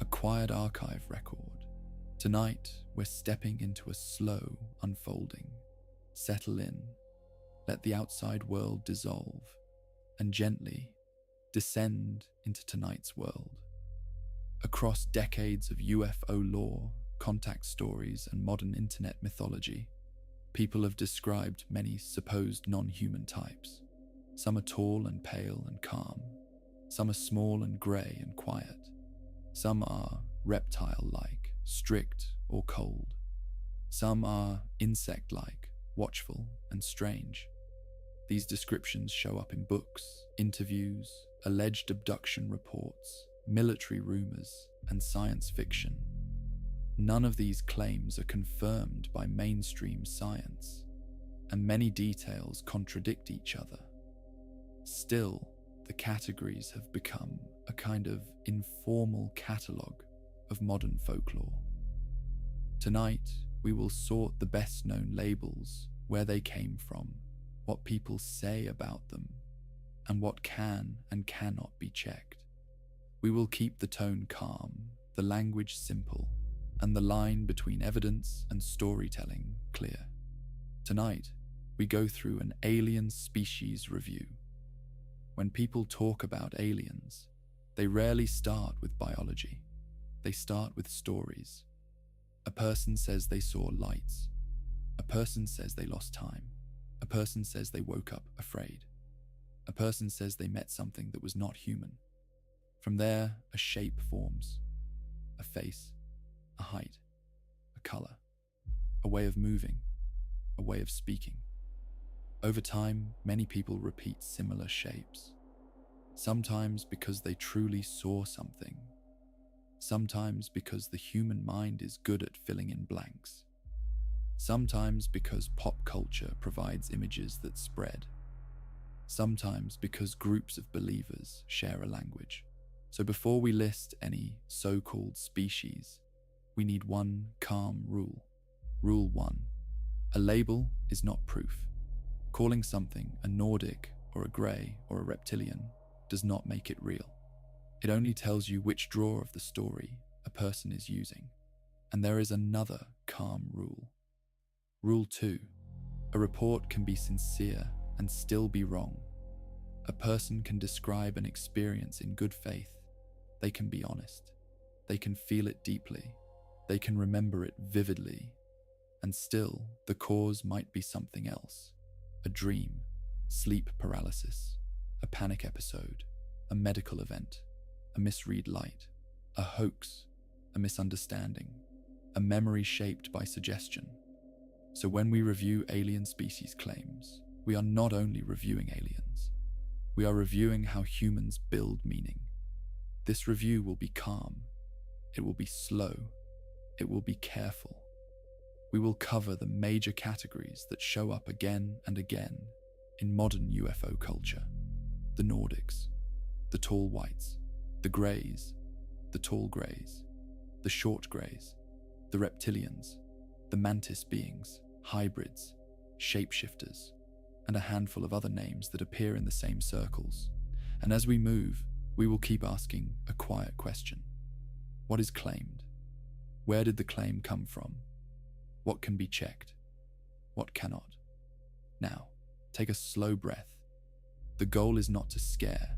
a quiet archive record. Tonight, we're stepping into a slow unfolding. Settle in, let the outside world dissolve, and gently descend into tonight's world. Across decades of UFO lore, contact stories, and modern internet mythology, people have described many supposed non-human types. Some are tall and pale and calm. Some are small and grey and quiet. Some are reptile-like, strict or cold. Some are insect-like, watchful and strange. These descriptions show up in books, interviews, alleged abduction reports, military rumors, and science fiction. None of these claims are confirmed by mainstream science, and many details contradict each other. Still, the categories have become a kind of informal catalogue of modern folklore. Tonight, we will sort the best-known labels, where they came from, what people say about them, and what can and cannot be checked. We will keep the tone calm, the language simple, and the line between evidence and storytelling clear. Tonight, we go through an alien species review. When people talk about aliens, they rarely start with biology. They start with stories. A person says they saw lights. A person says they lost time. A person says they woke up afraid. A person says they met something that was not human. From there, a shape forms. A face, a height, a color, a way of moving, a way of speaking. Over time, many people repeat similar shapes. Sometimes because they truly saw something. Sometimes because the human mind is good at filling in blanks. Sometimes because pop culture provides images that spread. Sometimes because groups of believers share a language. So before we list any so-called species, we need one calm rule. Rule 1. A label is not proof. Calling something a Nordic or a grey or a reptilian does not make it real. It only tells you which drawer of the story a person is using. And there is another calm rule. Rule 2. A report can be sincere and still be wrong. A person can describe an experience in good faith. They can be honest. They can feel it deeply. They can remember it vividly. And still, the cause might be something else. A dream, sleep paralysis, a panic episode, a medical event, a misread light, a hoax, a misunderstanding, a memory shaped by suggestion. So when we review alien species claims, we are not only reviewing aliens, we are reviewing how humans build meaning. This review will be calm, it will be slow, it will be careful. We will cover the major categories that show up again and again in modern UFO culture. The Nordics, the tall whites, the greys, the tall greys, the short greys, the reptilians, the mantis beings, hybrids, shapeshifters, and a handful of other names that appear in the same circles. And as we move, we will keep asking a quiet question. What is claimed? Where did the claim come from? What can be checked? What cannot? Now, take a slow breath. The goal is not to scare.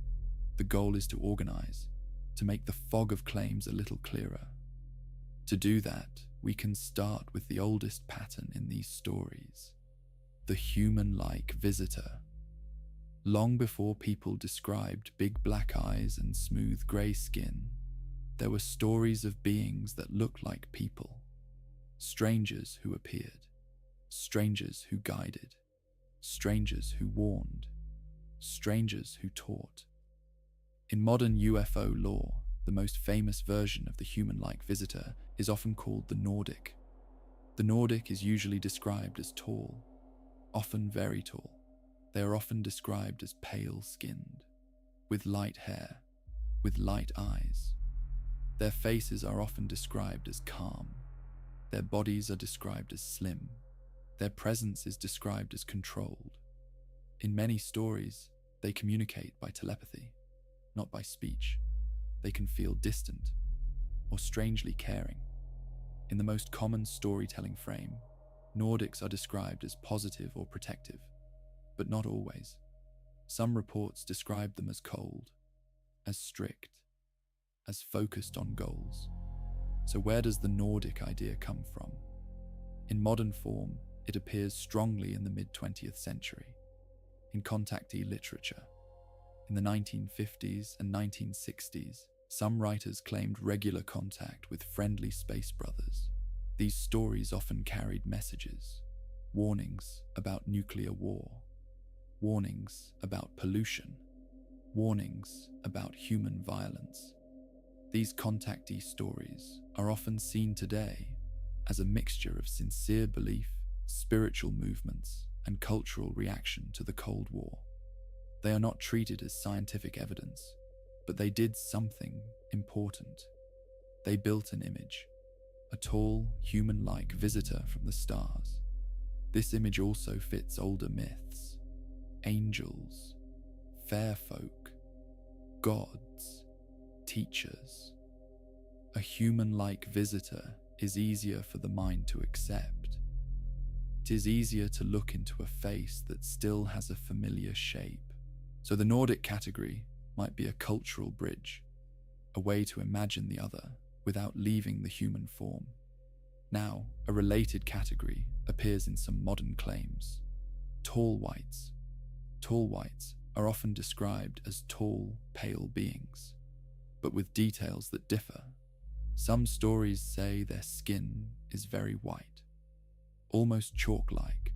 The goal is to organize, to make the fog of claims a little clearer. To do that, we can start with the oldest pattern in these stories, the human-like visitor. Long before people described big black eyes and smooth grey skin, there were stories of beings that looked like people. Strangers who appeared, strangers who guided, strangers who warned, strangers who taught. In modern UFO lore, the most famous version of the human-like visitor is often called the Nordic. The Nordic is usually described as tall, often very tall. They are often described as pale-skinned, with light hair, with light eyes. Their faces are often described as calm. Their bodies are described as slim. Their presence is described as controlled. In many stories, they communicate by telepathy, not by speech. They can feel distant. or strangely caring. In the most common storytelling frame, Nordics are described as positive or protective, but not always. Some reports describe them as cold, as strict, as focused on goals. So where does the Nordic idea come from? In modern form, it appears strongly in the mid-20th century, in contactee literature. In the 1950s and 1960s, some writers claimed regular contact with friendly space brothers. These stories often carried messages, warnings about nuclear war, warnings about pollution, warnings about human violence. These contactee stories are often seen today as a mixture of sincere belief, spiritual movements, and cultural reaction to the Cold War. They are not treated as scientific evidence, but they did something important. They built an image, a tall, human-like visitor from the stars. This image also fits older myths, angels, fair folk, gods, teachers. A human-like visitor is easier for the mind to accept. It is easier to look into a face that still has a familiar shape. So the Nordic category might be a cultural bridge, a way to imagine the other without leaving the human form. Now, a related category appears in some modern claims. Tall whites. Tall whites are often described as tall, pale beings, but with details that differ. Some stories say their skin is very white, almost chalk-like.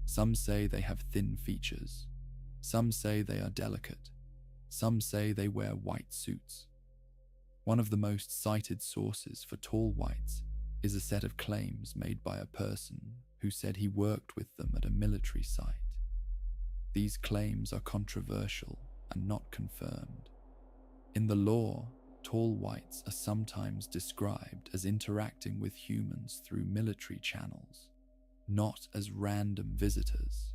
Some say they have thin features. Some say they are delicate. Some say they wear white suits. One of the most cited sources for tall whites is a set of claims made by a person who said he worked with them at a military site. These claims are controversial and not confirmed. In the lore, tall whites are sometimes described as interacting with humans through military channels, not as random visitors.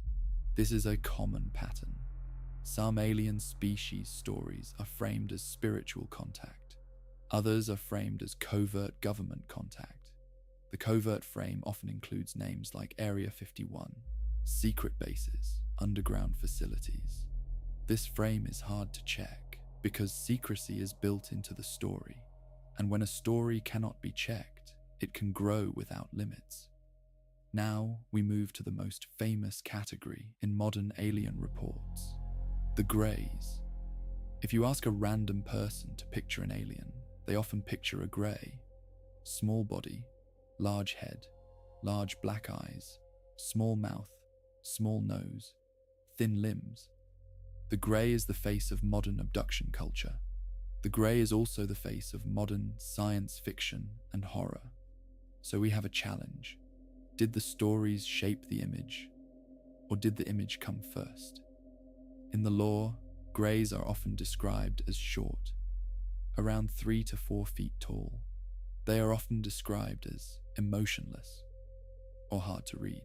This is a common pattern. Some alien species stories are framed as spiritual contact. Others are framed as covert government contact. The covert frame often includes names like Area 51, secret bases, underground facilities. This frame is hard to check because secrecy is built into the story, and when a story cannot be checked, it can grow without limits. Now we move to the most famous category in modern alien reports, the Greys. If you ask a random person to picture an alien, they often picture a grey. Small body, large head, large black eyes, small mouth, small nose, thin limbs. The grey is the face of modern abduction culture. The grey is also the face of modern science fiction and horror. So we have a challenge. Did the stories shape the image, or did the image come first? In the lore, greys are often described as short, around 3 to 4 feet tall. They are often described as emotionless or hard to read.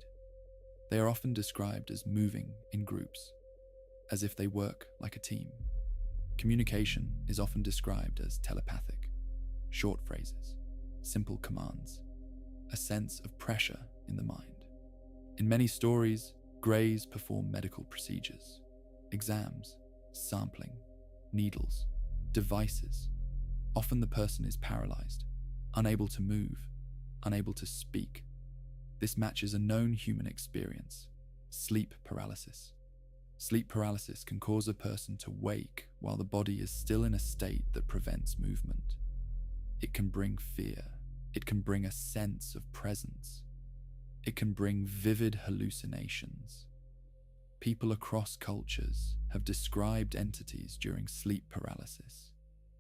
They are often described as moving in groups, as if they work like a team. Communication is often described as telepathic, short phrases, simple commands, a sense of pressure in the mind. In many stories, greys perform medical procedures, exams, sampling, needles, devices. Often the person is paralyzed, unable to move, unable to speak. This matches a known human experience, sleep paralysis. Sleep paralysis can cause a person to wake while the body is still in a state that prevents movement. It can bring fear. It can bring a sense of presence. It can bring vivid hallucinations. People across cultures have described entities during sleep paralysis.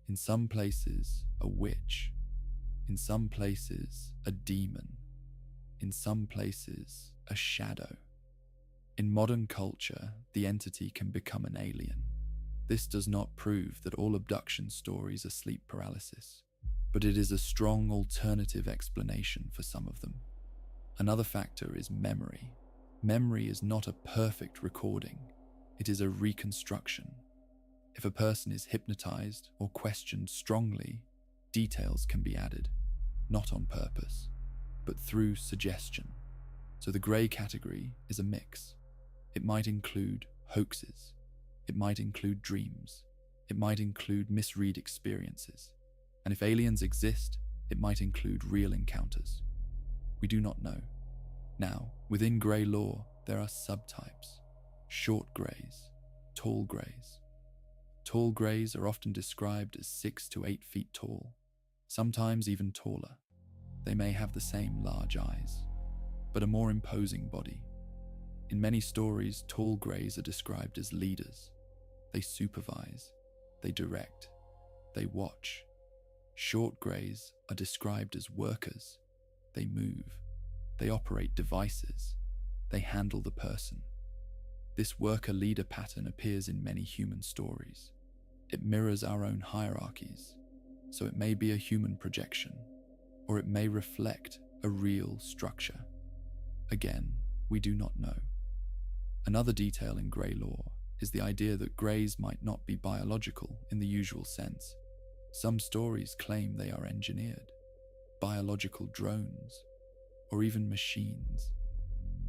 In some places, a witch. In some places, a demon. In some places, a shadow. In modern culture, the entity can become an alien. This does not prove that all abduction stories are sleep paralysis, but it is a strong alternative explanation for some of them. Another factor is memory. Memory is not a perfect recording, it is a reconstruction. If a person is hypnotized or questioned strongly, Details can be added, not on purpose, but through suggestion. So the grey category is a mix. It might include hoaxes. It might include dreams. It might include misread experiences. And if aliens exist, it might include real encounters. We do not know. Now, within grey lore, there are subtypes. Short greys, tall greys. Tall greys are often described as 6 to 8 feet tall, sometimes even taller. They may have the same large eyes, but a more imposing body. In many stories, tall greys are described as leaders. They supervise, they direct, they watch. Short greys are described as workers. They move, they operate devices, they handle the person. This worker-leader pattern appears in many human stories. It mirrors our own hierarchies, so it may be a human projection, or it may reflect a real structure. Again, we do not know. Another detail in grey lore is the idea that greys might not be biological in the usual sense. Some stories claim they are engineered, biological drones, or even machines.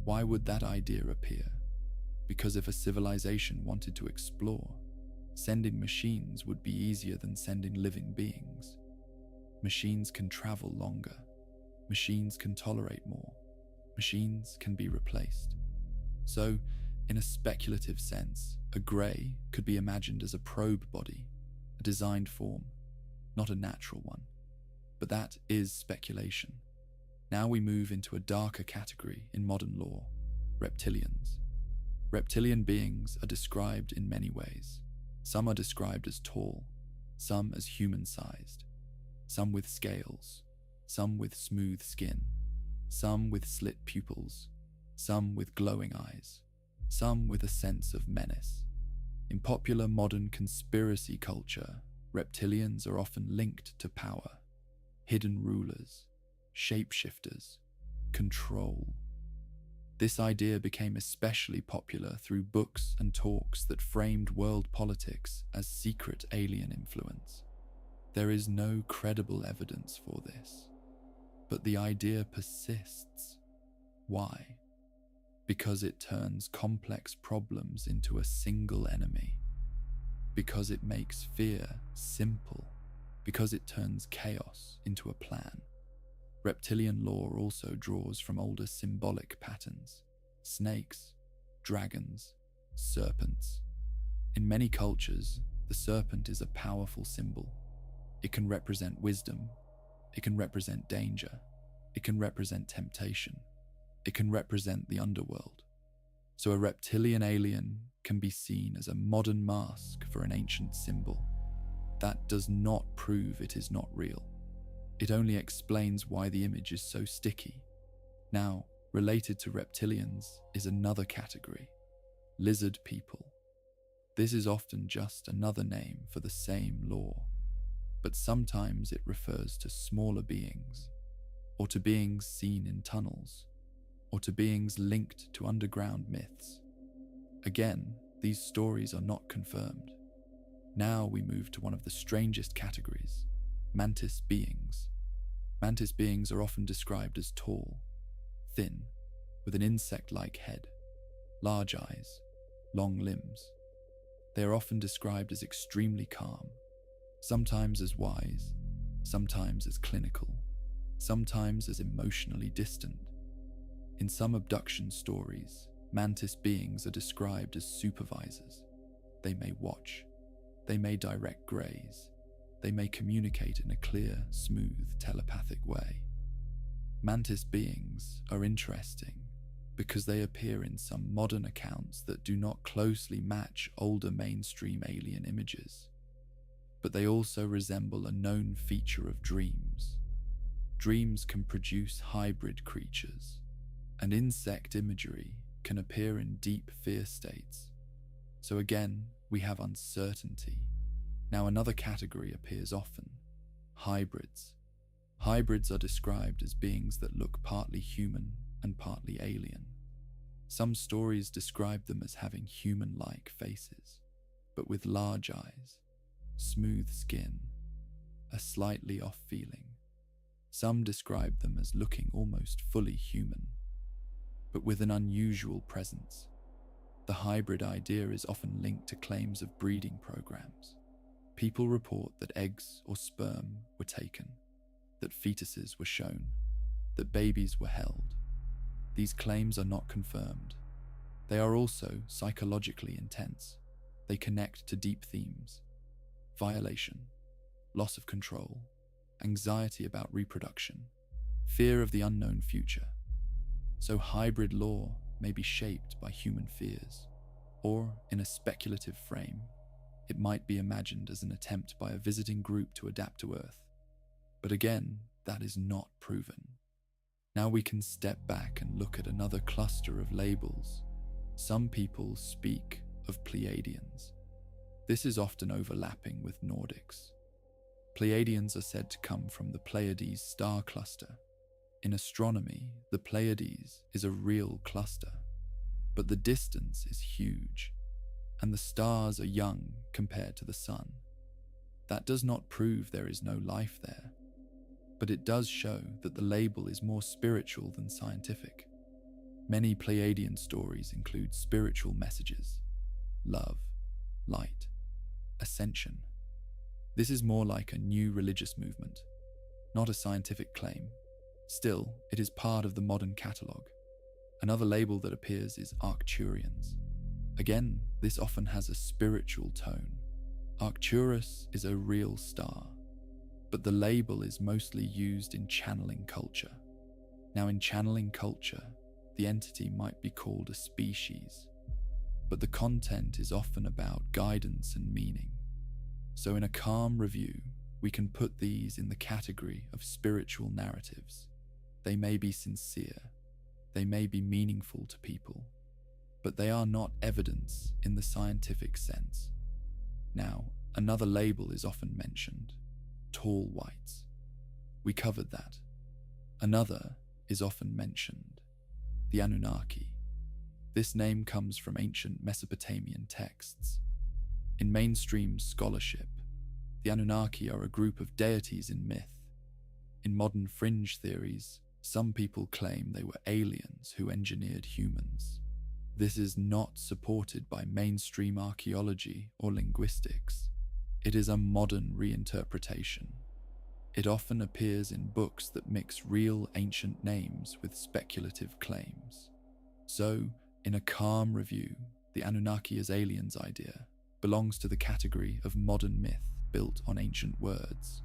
Why would that idea appear? Because if a civilization wanted to explore, sending machines would be easier than sending living beings. Machines can travel longer. Machines can tolerate more. Machines can be replaced. So, in a speculative sense, a grey could be imagined as a probe body, a designed form, not a natural one. But that is speculation. Now we move into a darker category in modern lore, reptilians. Reptilian beings are described in many ways. Some are described as tall, some as human-sized, some with scales, some with smooth skin, some with slit pupils, some with glowing eyes, some with a sense of menace. In popular modern conspiracy culture, reptilians are often linked to power, hidden rulers, shapeshifters, control. This idea became especially popular through books and talks that framed world politics as secret alien influence. There is no credible evidence for this, but the idea persists. Why? Because it turns complex problems into a single enemy. Because it makes fear simple. Because it turns chaos into a plan. Reptilian lore also draws from older symbolic patterns: snakes, dragons, serpents. In many cultures, the serpent is a powerful symbol. It can represent wisdom. It can represent danger. It can represent temptation. It can represent the underworld. So a reptilian alien can be seen as a modern mask for an ancient symbol. That does not prove it is not real. It only explains why the image is so sticky. Now, related to reptilians is another category: lizard people. This is often just another name for the same lore, but sometimes it refers to smaller beings, or to beings seen in tunnels, or to beings linked to underground myths. Again, these stories are not confirmed. Now we move to one of the strangest categories: mantis beings. Mantis beings are often described as tall, thin, with an insect-like head, large eyes, long limbs. They are often described as extremely calm, sometimes as wise, sometimes as clinical, sometimes as emotionally distant. In some abduction stories, mantis beings are described as supervisors. They may watch, they may direct greys, they may communicate in a clear, smooth, telepathic way. Mantis beings are interesting because they appear in some modern accounts that do not closely match older mainstream alien images. But they also resemble a known feature of dreams. Dreams can produce hybrid creatures, and insect imagery can appear in deep fear states. So again, we have uncertainty. Now another category appears often: hybrids. Hybrids are described as beings that look partly human and partly alien. Some stories describe them as having human-like faces, but with large eyes, smooth skin, a slightly off feeling. Some describe them as looking almost fully human, but with an unusual presence. The hybrid idea is often linked to claims of breeding programs. People report that eggs or sperm were taken, that fetuses were shown, that babies were held. These claims are not confirmed. They are also psychologically intense. They connect to deep themes: violation, loss of control, anxiety about reproduction, fear of the unknown future. So hybrid lore may be shaped by human fears, or in a speculative frame, it might be imagined as an attempt by a visiting group to adapt to Earth. But again, that is not proven. Now we can step back and look at another cluster of labels. Some people speak of Pleiadians. This is often overlapping with Nordics. Pleiadians are said to come from the Pleiades star cluster. In astronomy, the Pleiades is a real cluster, but the distance is huge, and the stars are young compared to the sun. That does not prove there is no life there, but it does show that the label is more spiritual than scientific. Many Pleiadian stories include spiritual messages: love, light, ascension. This is more like a new religious movement, not a scientific claim. Still, it is part of the modern catalogue. Another label that appears is Arcturians. Again, this often has a spiritual tone. Arcturus is a real star, but the label is mostly used in channeling culture. Now, in channeling culture, the entity might be called a species, but the content is often about guidance and meaning. So in a calm review, we can put these in the category of spiritual narratives. They may be sincere, they may be meaningful to people, but they are not evidence in the scientific sense. Now, another label is often mentioned: tall whites. We covered that. Another is often mentioned: the Anunnaki. This name comes from ancient Mesopotamian texts. In mainstream scholarship, the Anunnaki are a group of deities in myth. In modern fringe theories, some people claim they were aliens who engineered humans. This is not supported by mainstream archaeology or linguistics. It is a modern reinterpretation. It often appears in books that mix real ancient names with speculative claims. So, in a calm review, the Anunnaki as aliens idea belongs to the category of modern myth built on ancient words.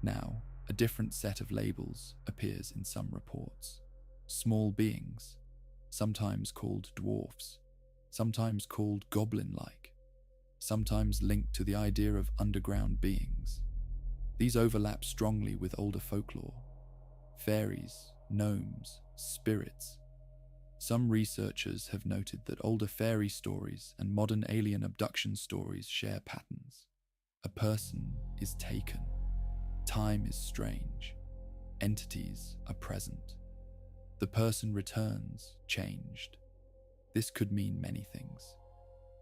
Now, a different set of labels appears in some reports. Small beings, sometimes called dwarfs, sometimes called goblin-like, sometimes linked to the idea of underground beings. These overlap strongly with older folklore: fairies, gnomes, spirits. Some researchers have noted that older fairy stories and modern alien abduction stories share patterns. A person is taken. Time is strange. Entities are present. The person returns changed. This could mean many things.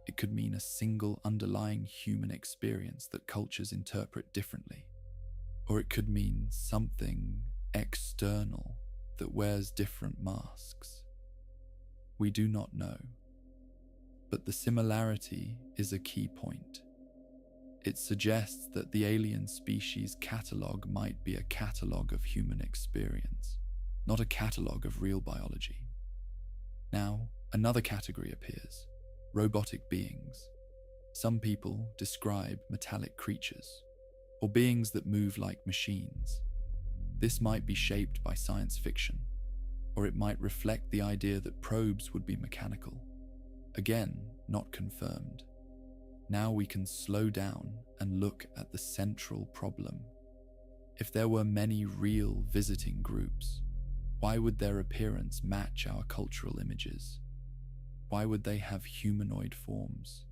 It could mean a single underlying human experience that cultures interpret differently. Or it could mean something external that wears different masks. We do not know. But the similarity is a key point. It suggests that the alien species catalogue might be a catalogue of human experience, not a catalogue of real biology. Now, another category appears: robotic beings. Some people describe metallic creatures, or beings that move like machines. This might be shaped by science fiction, or it might reflect the idea that probes would be mechanical. Again, not confirmed. Now we can slow down and look at the central problem. If there were many real visiting groups, why would their appearance match our cultural images? Why would they have humanoid forms?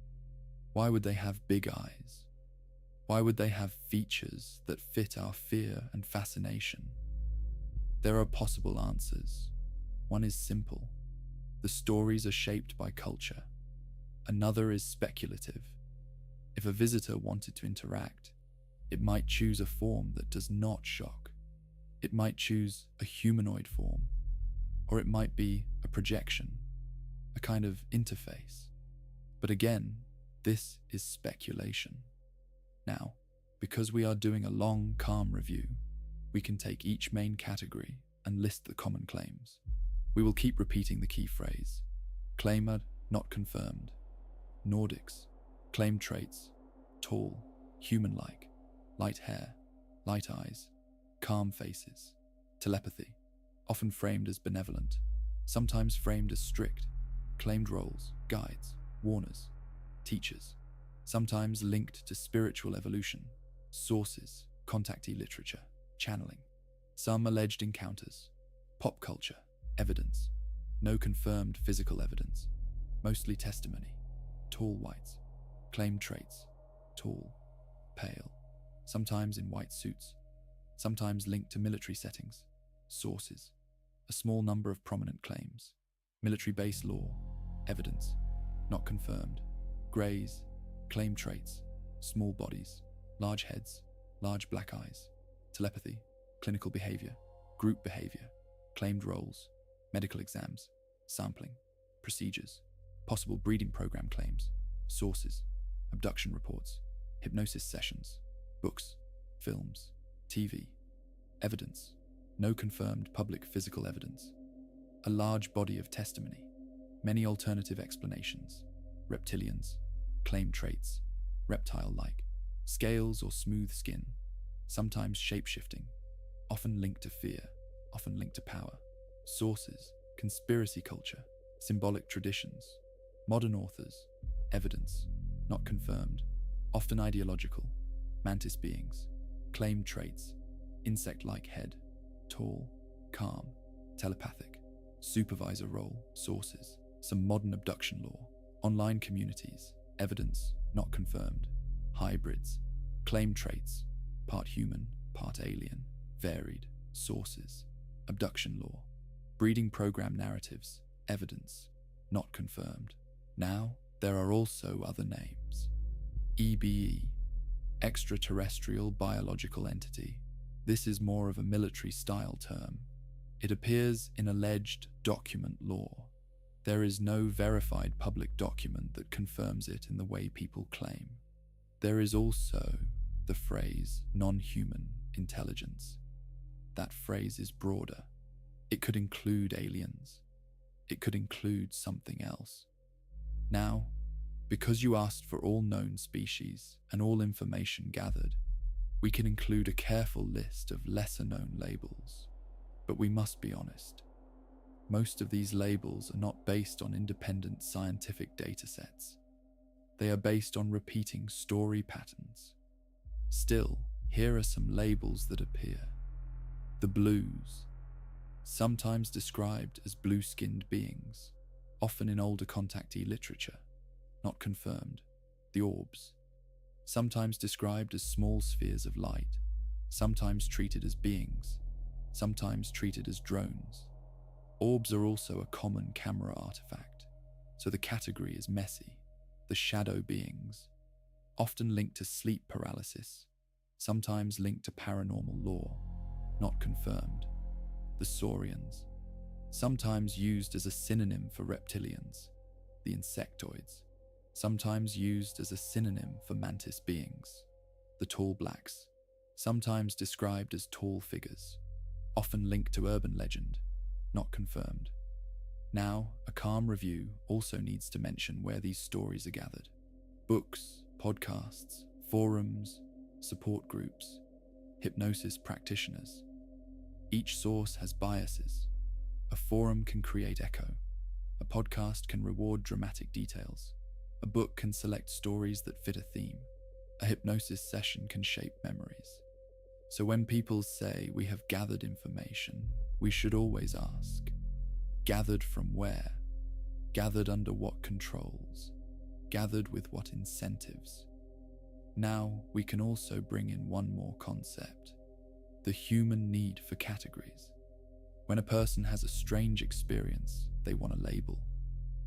Why would they have big eyes? Why would they have features that fit our fear and fascination? There are possible answers. One is simple: the stories are shaped by culture. Another is speculative. If a visitor wanted to interact, It might choose a form that does not shock. It might choose a humanoid form, or it might be a projection, a kind of interface. But again, this is speculation. Now, because we are doing a long, calm review, we can take each main category and list the common claims. We will keep repeating the key phrase. Claimed, not confirmed. Nordics, claimed traits, tall, human-like, light hair, light eyes, calm faces, telepathy, often framed as benevolent, sometimes framed as strict, claimed roles, guides, warners, teachers, sometimes linked to spiritual evolution, sources, contactee literature, channeling, some alleged encounters, pop culture, evidence, no confirmed physical evidence, mostly testimony, tall whites, claimed traits, tall, pale, sometimes in white suits, sometimes linked to military settings, sources, a small number of prominent claims, military base law, evidence, not confirmed, greys, claimed traits, small bodies, large heads, large black eyes, telepathy, clinical behavior, group behavior, claimed roles, medical exams, sampling, procedures, possible breeding program claims, sources, abduction reports, hypnosis sessions, books, films, TV, evidence, no confirmed public physical evidence, a large body of testimony, many alternative explanations, reptilians, claimed traits, reptile-like, scales or smooth skin, sometimes shape-shifting, often linked to fear, often linked to power, sources, conspiracy culture, symbolic traditions, modern authors, evidence, not confirmed, often ideological, mantis beings, claimed traits, insect-like head, tall, calm, telepathic, supervisor role, sources, some modern abduction law, online communities, evidence, not confirmed, hybrids, claimed traits, part human, part alien, varied, sources, abduction law, breeding program narratives, evidence, not confirmed. Now, there are also other names. EBE, extraterrestrial biological entity. This is more of a military-style term. It appears in alleged document law. There is no verified public document that confirms it in the way people claim. There is also the phrase non-human intelligence. That phrase is broader. It could include aliens. It could include something else. Now, because you asked for all known species and all information gathered, we can include a careful list of lesser-known labels. But we must be honest. Most of these labels are not based on independent scientific datasets. They are based on repeating story patterns. Still, here are some labels that appear. The blues, sometimes described as blue-skinned beings, often in older contactee literature, not confirmed. The orbs, sometimes described as small spheres of light, sometimes treated as beings, sometimes treated as drones. Orbs are also a common camera artifact, so the category is messy. The shadow beings, often linked to sleep paralysis, sometimes linked to paranormal lore, not confirmed. The saurians, sometimes used as a synonym for reptilians. The insectoids, sometimes used as a synonym for mantis beings. The tall blacks, sometimes described as tall figures, often linked to urban legend, not confirmed. Now, a calm review also needs to mention where these stories are gathered. Books, podcasts, forums, support groups, hypnosis practitioners. Each source has biases. A forum can create echo. A podcast can reward dramatic details. A book can select stories that fit a theme. A hypnosis session can shape memories. So when people say we have gathered information, we should always ask, gathered from where? Gathered under what controls? Gathered with what incentives? Now we can also bring in one more concept, the human need for categories. When a person has a strange experience, they want a label.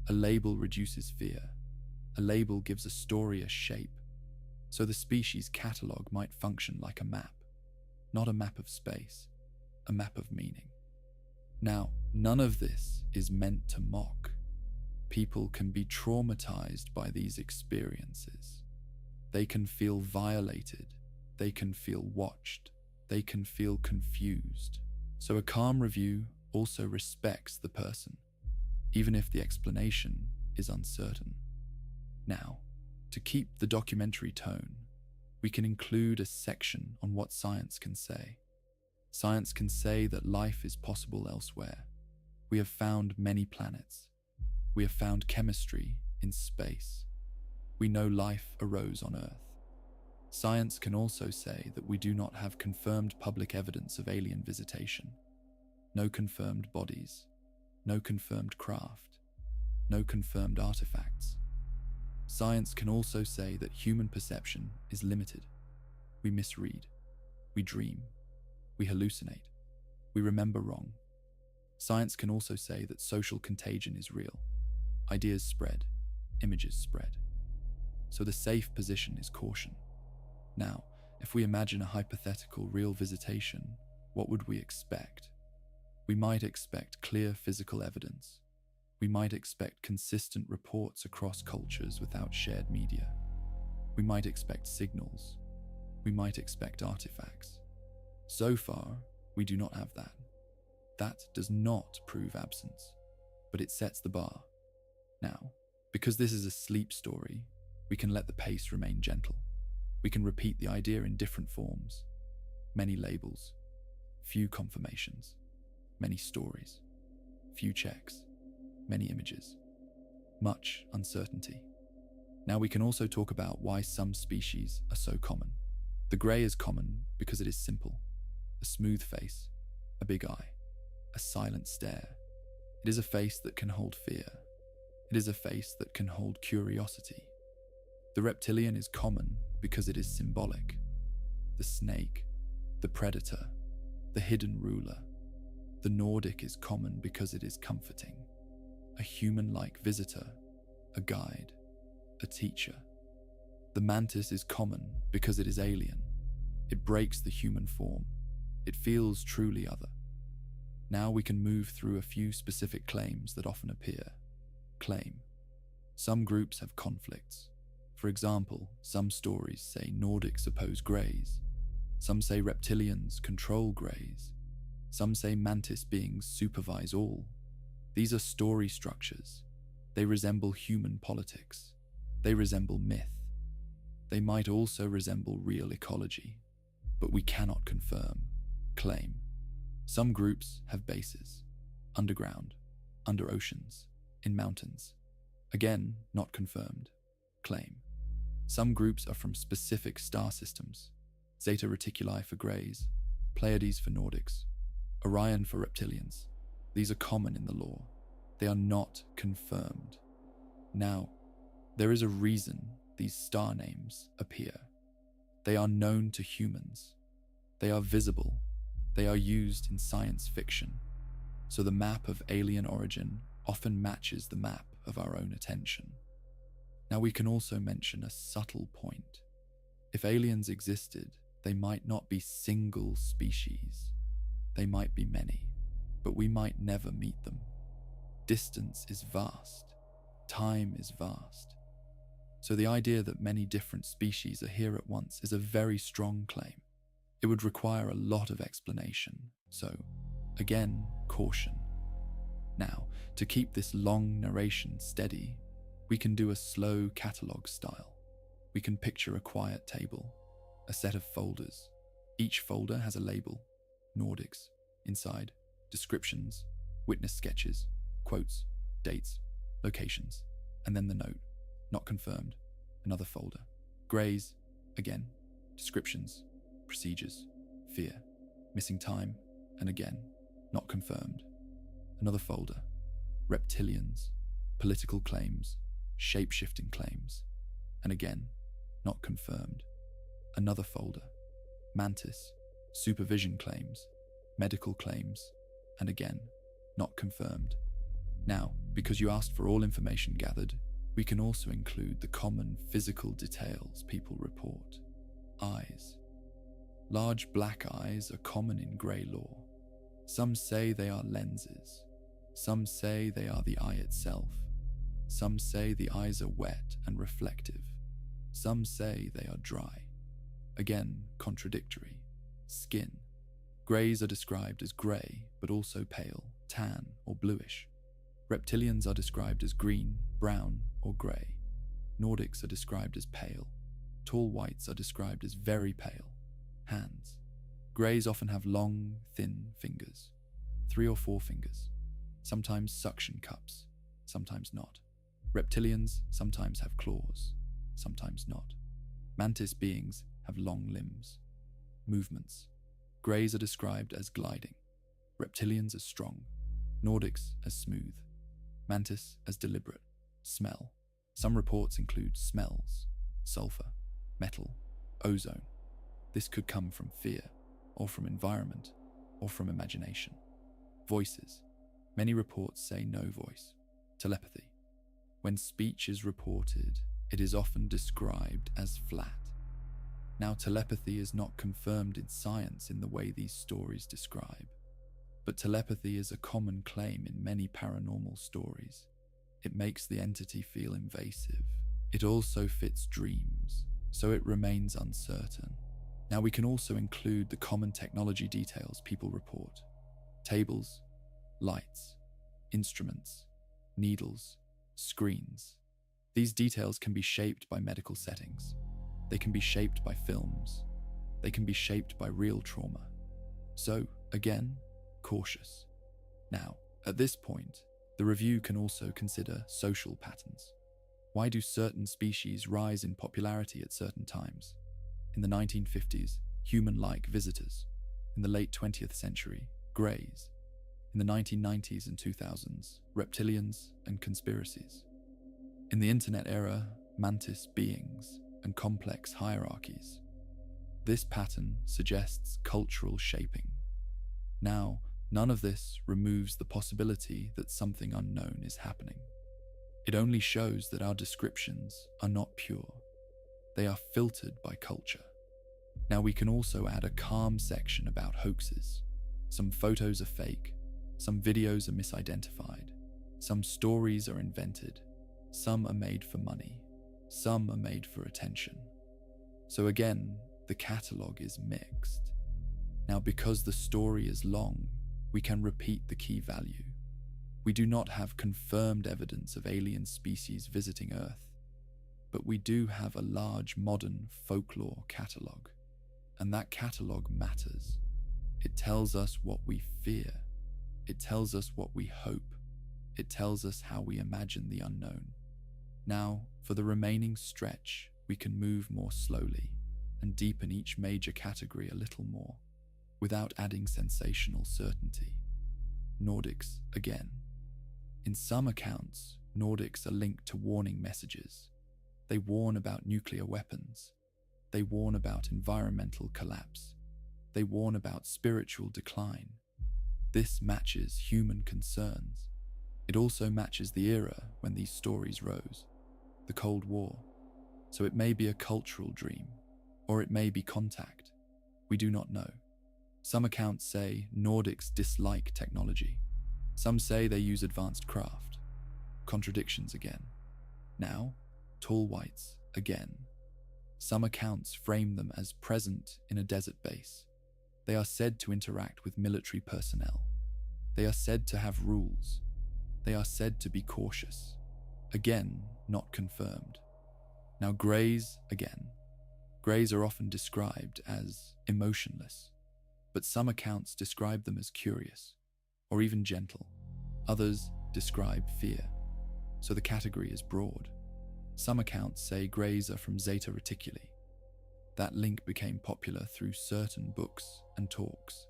A label reduces fear. A label gives a story a shape. So the species catalogue might function like a map, not a map of space, a map of meaning. Now, none of this is meant to mock. People can be traumatized by these experiences. They can feel violated. They can feel watched. They can feel confused. So a calm review also respects the person, even if the explanation is uncertain. Now, to keep the documentary tone, we can include a section on what science can say. Science can say that life is possible elsewhere. We have found many planets. We have found chemistry in space. We know life arose on Earth. Science can also say that we do not have confirmed public evidence of alien visitation. No confirmed bodies. No confirmed craft. No confirmed artifacts. Science can also say that human perception is limited. We misread. We dream. We hallucinate. We remember wrong. Science can also say that social contagion is real. Ideas spread. Images spread. So the safe position is caution. Now, if we imagine a hypothetical real visitation, what would we expect? We might expect clear physical evidence. We might expect consistent reports across cultures without shared media. We might expect signals. We might expect artifacts. So far, we do not have that. That does not prove absence, but it sets the bar. Now, because this is a sleep story, we can let the pace remain gentle. We can repeat the idea in different forms. Many labels, few confirmations, many stories, few checks, many images, much uncertainty. Now we can also talk about why some species are so common. The grey is common because it is simple. A smooth face, a big eye, a silent stare. It is a face that can hold fear. It is a face that can hold curiosity. The reptilian is common because it is symbolic. The snake, the predator, the hidden ruler. The Nordic is common because it is comforting. A human-like visitor, a guide, a teacher. The mantis is common because it is alien. It breaks the human form. It feels truly other. Now we can move through a few specific claims that often appear. Claim. Some groups have conflicts. For example, some stories say Nordics oppose greys. Some say reptilians control greys. Some say mantis beings supervise all. These are story structures. They resemble human politics. They resemble myth. They might also resemble real ecology, but we cannot confirm. Claim. Some groups have bases. Underground, under oceans, in mountains. Again, not confirmed. Claim. Some groups are from specific star systems. Zeta Reticuli for greys, Pleiades for Nordics, Orion for reptilians. These are common in the lore. They are not confirmed. Now, there is a reason these star names appear. They are known to humans. They are visible. They are used in science fiction. So the map of alien origin often matches the map of our own attention. Now we can also mention a subtle point. If aliens existed, they might not be single species. They might be many, but we might never meet them. Distance is vast. Time is vast. So the idea that many different species are here at once is a very strong claim. It would require a lot of explanation. So, again, caution. Now, to keep this long narration steady, we can do a slow catalogue style. We can picture a quiet table, a set of folders. Each folder has a label, Nordics, inside, descriptions, witness sketches, quotes, dates, locations, and then the note, not confirmed, another folder. Greys, again, descriptions, procedures, fear, missing time, and again, not confirmed. Another folder, reptilians, political claims, shape-shifting claims, and again, not confirmed. Another folder, mantis, supervision claims, medical claims, and again, not confirmed. Now, because you asked for all information gathered, We can also include the common physical details people report. Eyes. Large black eyes are common in grey lore. Some say they are lenses. Some say they are the eye itself. Some say the eyes are wet and reflective. Some say they are dry. Again, contradictory. Skin. Greys are described as grey, but also pale, tan, or bluish. Reptilians are described as green, brown, or grey. Nordics are described as pale. Tall whites are described as very pale. Hands. Greys often have long, thin fingers, 3 or 4 fingers, sometimes suction cups, sometimes not. Reptilians sometimes have claws, sometimes not. Mantis beings have long limbs. Movements. Greys are described as gliding, reptilians as strong, Nordics as smooth, mantis as deliberate. Smell. Some reports include smells, sulfur, metal, ozone. This could come from fear, or from environment, or from imagination. Voices. Many reports say no voice. Telepathy. When speech is reported, it is often described as flat. Now, telepathy is not confirmed in science in the way these stories describe, but telepathy is a common claim in many paranormal stories. It makes the entity feel invasive. It also fits dreams, so it remains uncertain. Now, we can also include the common technology details people report. Tables, lights, instruments, needles, screens. These details can be shaped by medical settings. They can be shaped by films. They can be shaped by real trauma. So, again, cautious. Now, at this point, the review can also consider social patterns. Why do certain species rise in popularity at certain times? In the 1950s, human-like visitors. In the late 20th century, greys. In the 1990s and 2000s, reptilians and conspiracies. In the internet era, mantis beings and complex hierarchies. This pattern suggests cultural shaping. Now, none of this removes the possibility that something unknown is happening. It only shows that our descriptions are not pure. They are filtered by culture. Now, we can also add a calm section about hoaxes. Some photos are fake, some videos are misidentified, some stories are invented, some are made for money, some are made for attention. So again, the catalogue is mixed. Now, because the story is long, we can repeat the key value. We do not have confirmed evidence of alien species visiting Earth, but we do have a large modern folklore catalogue, and that catalogue matters. It tells us what we fear. It tells us what we hope. It tells us how we imagine the unknown. Now, for the remaining stretch, we can move more slowly and deepen each major category a little more, without adding sensational certainty. Nordics again. In some accounts, Nordics are linked to warning messages. They warn about nuclear weapons. They warn about environmental collapse. They warn about spiritual decline. This matches human concerns. It also matches the era when these stories rose, the Cold War. So it may be a cultural dream, or it may be contact. We do not know. Some accounts say Nordics dislike technology. Some say they use advanced craft. Contradictions again. Now, tall whites again. Some accounts frame them as present in a desert base. They are said to interact with military personnel. They are said to have rules. They are said to be cautious. Again, not confirmed. Now, greys again. Greys are often described as emotionless, but some accounts describe them as curious, or even gentle. Others describe fear, so the category is broad. Some accounts say greys are from Zeta Reticuli. That link became popular through certain books and talks.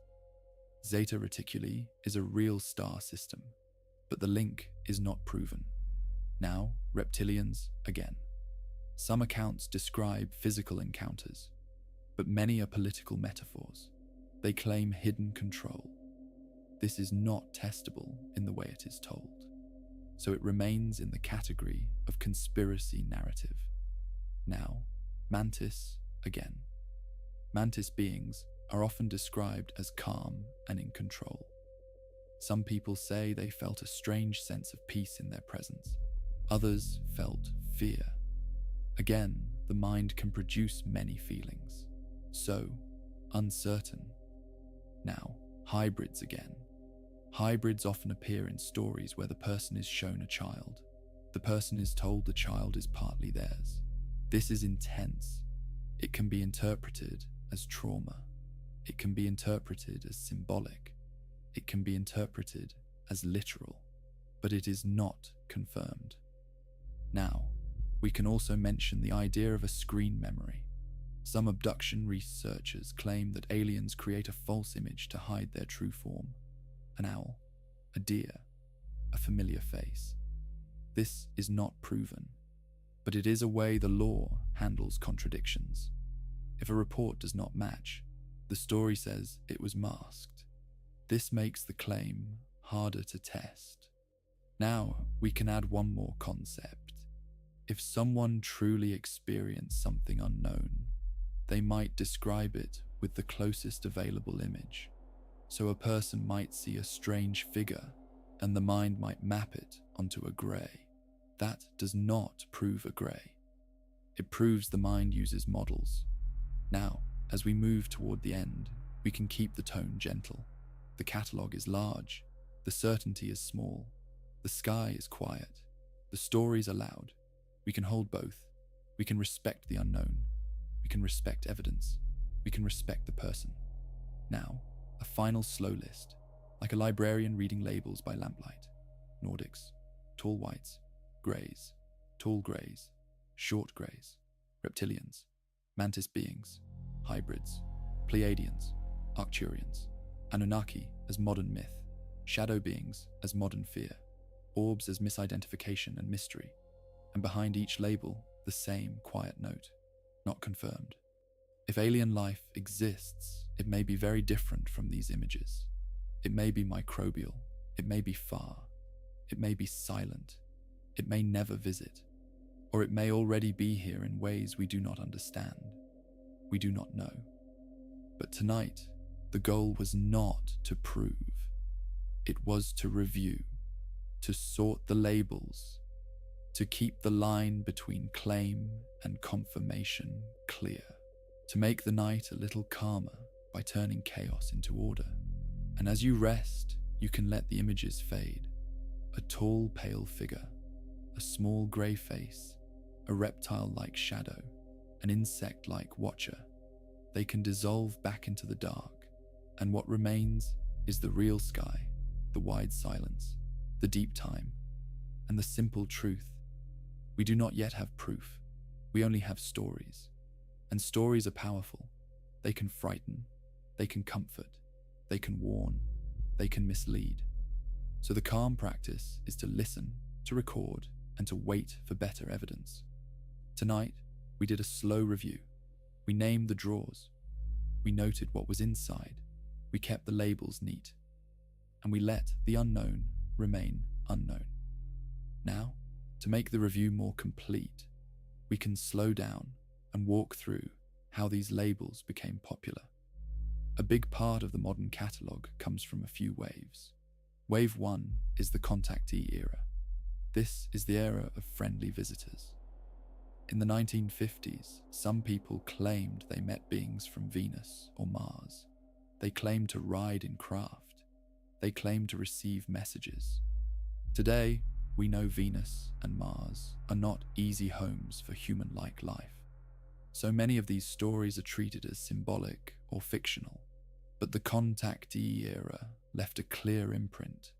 Zeta Reticuli is a real star system, but the link is not proven. Now, reptilians again. Some accounts describe physical encounters, but many are political metaphors. They claim hidden control. This is not testable in the way it is told. so it remains in the category of conspiracy narrative. Now, mantis again. Mantis beings are often described as calm and in control. Some people say they felt a strange sense of peace in their presence. Others felt fear. Again, the mind can produce many feelings. So, uncertain. Now, hybrids again. Hybrids often appear in stories where the person is shown a child. The person is told the child is partly theirs. This is intense. It can be interpreted as trauma. It can be interpreted as symbolic. It can be interpreted as literal, but it is not confirmed. Now, we can also mention the idea of a screen memory. Some abduction researchers claim that aliens create a false image to hide their true form. An owl, a deer, a familiar face. This is not proven, but it is a way the law handles contradictions. If a report does not match, the story says it was masked. This makes the claim harder to test. Now, we can add one more concept. If someone truly experienced something unknown, they might describe it with the closest available image. So a person might see a strange figure, and the mind might map it onto a grey. That does not prove a grey. It proves the mind uses models. Now, as we move toward the end, we can keep the tone gentle. The catalogue is large, the certainty is small, the sky is quiet, the stories are loud. We can hold both. We can respect the unknown. We can respect evidence. We can respect the person. Now, a final slow list, like a librarian reading labels by lamplight. Nordics, tall whites, greys, tall greys, short greys, reptilians, mantis beings, hybrids, Pleiadians, Arcturians, Anunnaki as modern myth, shadow beings as modern fear, orbs as misidentification and mystery, and behind each label, the same quiet note, not confirmed. If alien life exists, it may be very different from these images. It may be microbial, it may be far, it may be silent, it may never visit, or it may already be here in ways we do not understand. We do not know. But tonight, the goal was not to prove. It was to review, to sort the labels, to keep the line between claim and confirmation clear, to make the night a little calmer by turning chaos into order. And as you rest, you can let the images fade. A tall, pale figure, a small grey face, a reptile-like shadow, an insect-like watcher. They can dissolve back into the dark, and what remains is the real sky, the wide silence, the deep time, and the simple truth. We do not yet have proof. We only have stories. And stories are powerful. They can frighten, they can comfort, they can warn, they can mislead. So the calm practice is to listen, to record, and to wait for better evidence. Tonight, we did a slow review. We named the drawers. We noted what was inside. We kept the labels neat. And we let the unknown remain unknown. Now, to make the review more complete, we can slow down and walk through how these labels became popular. A big part of the modern catalogue comes from a few waves. Wave 1 is the contactee era. This is the era of friendly visitors. In the 1950s, some people claimed they met beings from Venus or Mars. They claimed to ride in craft. They claimed to receive messages. Today, we know Venus and Mars are not easy homes for human-like life. So many of these stories are treated as symbolic or fictional, but the contactee era left a clear imprint.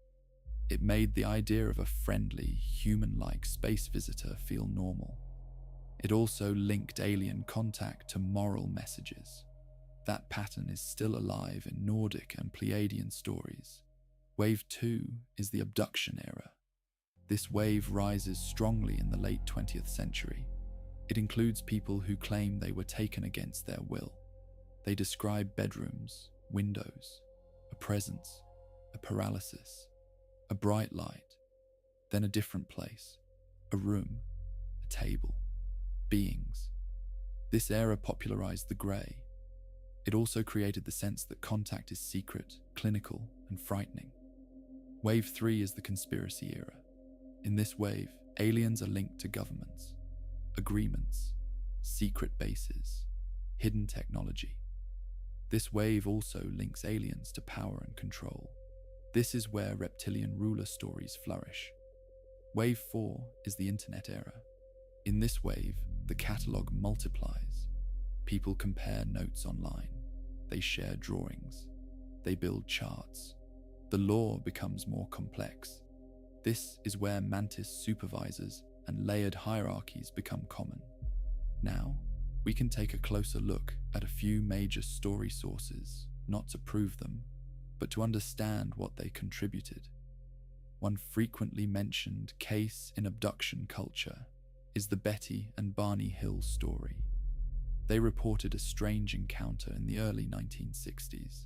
It made the idea of a friendly, human-like space visitor feel normal. It also linked alien contact to moral messages. That pattern is still alive in Nordic and Pleiadian stories. Wave 2 is the abduction era. This wave rises strongly in the late 20th century. It includes people who claim they were taken against their will. They describe bedrooms, windows, a presence, a paralysis, a bright light. then a different place, a room, a table, beings. This era popularized the grey. It also created the sense that contact is secret, clinical, and frightening. Wave 3 is the conspiracy era. In this wave, aliens are linked to governments, agreements, secret bases, hidden technology. This wave also links aliens to power and control. This is where reptilian ruler stories flourish. Wave 4 is the internet era. In this wave, the catalogue multiplies. People compare notes online. They share drawings. They build charts. The law becomes more complex. This is where mantis supervisors and layered hierarchies become common. Now, we can take a closer look at a few major story sources, not to prove them, but to understand what they contributed. One frequently mentioned case in abduction culture is the Betty and Barney Hill story. They reported a strange encounter in the early 1960s.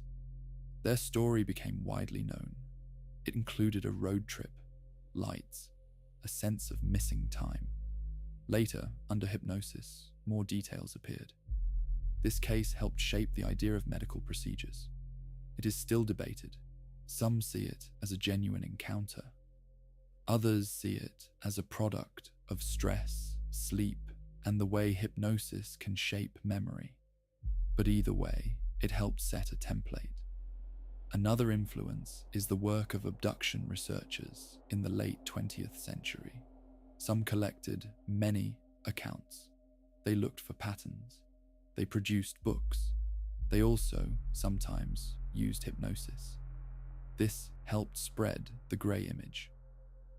Their story became widely known. It included a road trip, lights, a sense of missing time. Later, under hypnosis, more details appeared. This case helped shape the idea of medical procedures. It is still debated. Some see it as a genuine encounter. Others see it as a product of stress, sleep, and the way hypnosis can shape memory. But either way, it helped set a template. Another influence is the work of abduction researchers in the late 20th century. Some collected many accounts. They looked for patterns. They produced books. They also sometimes used hypnosis. This helped spread the grey image.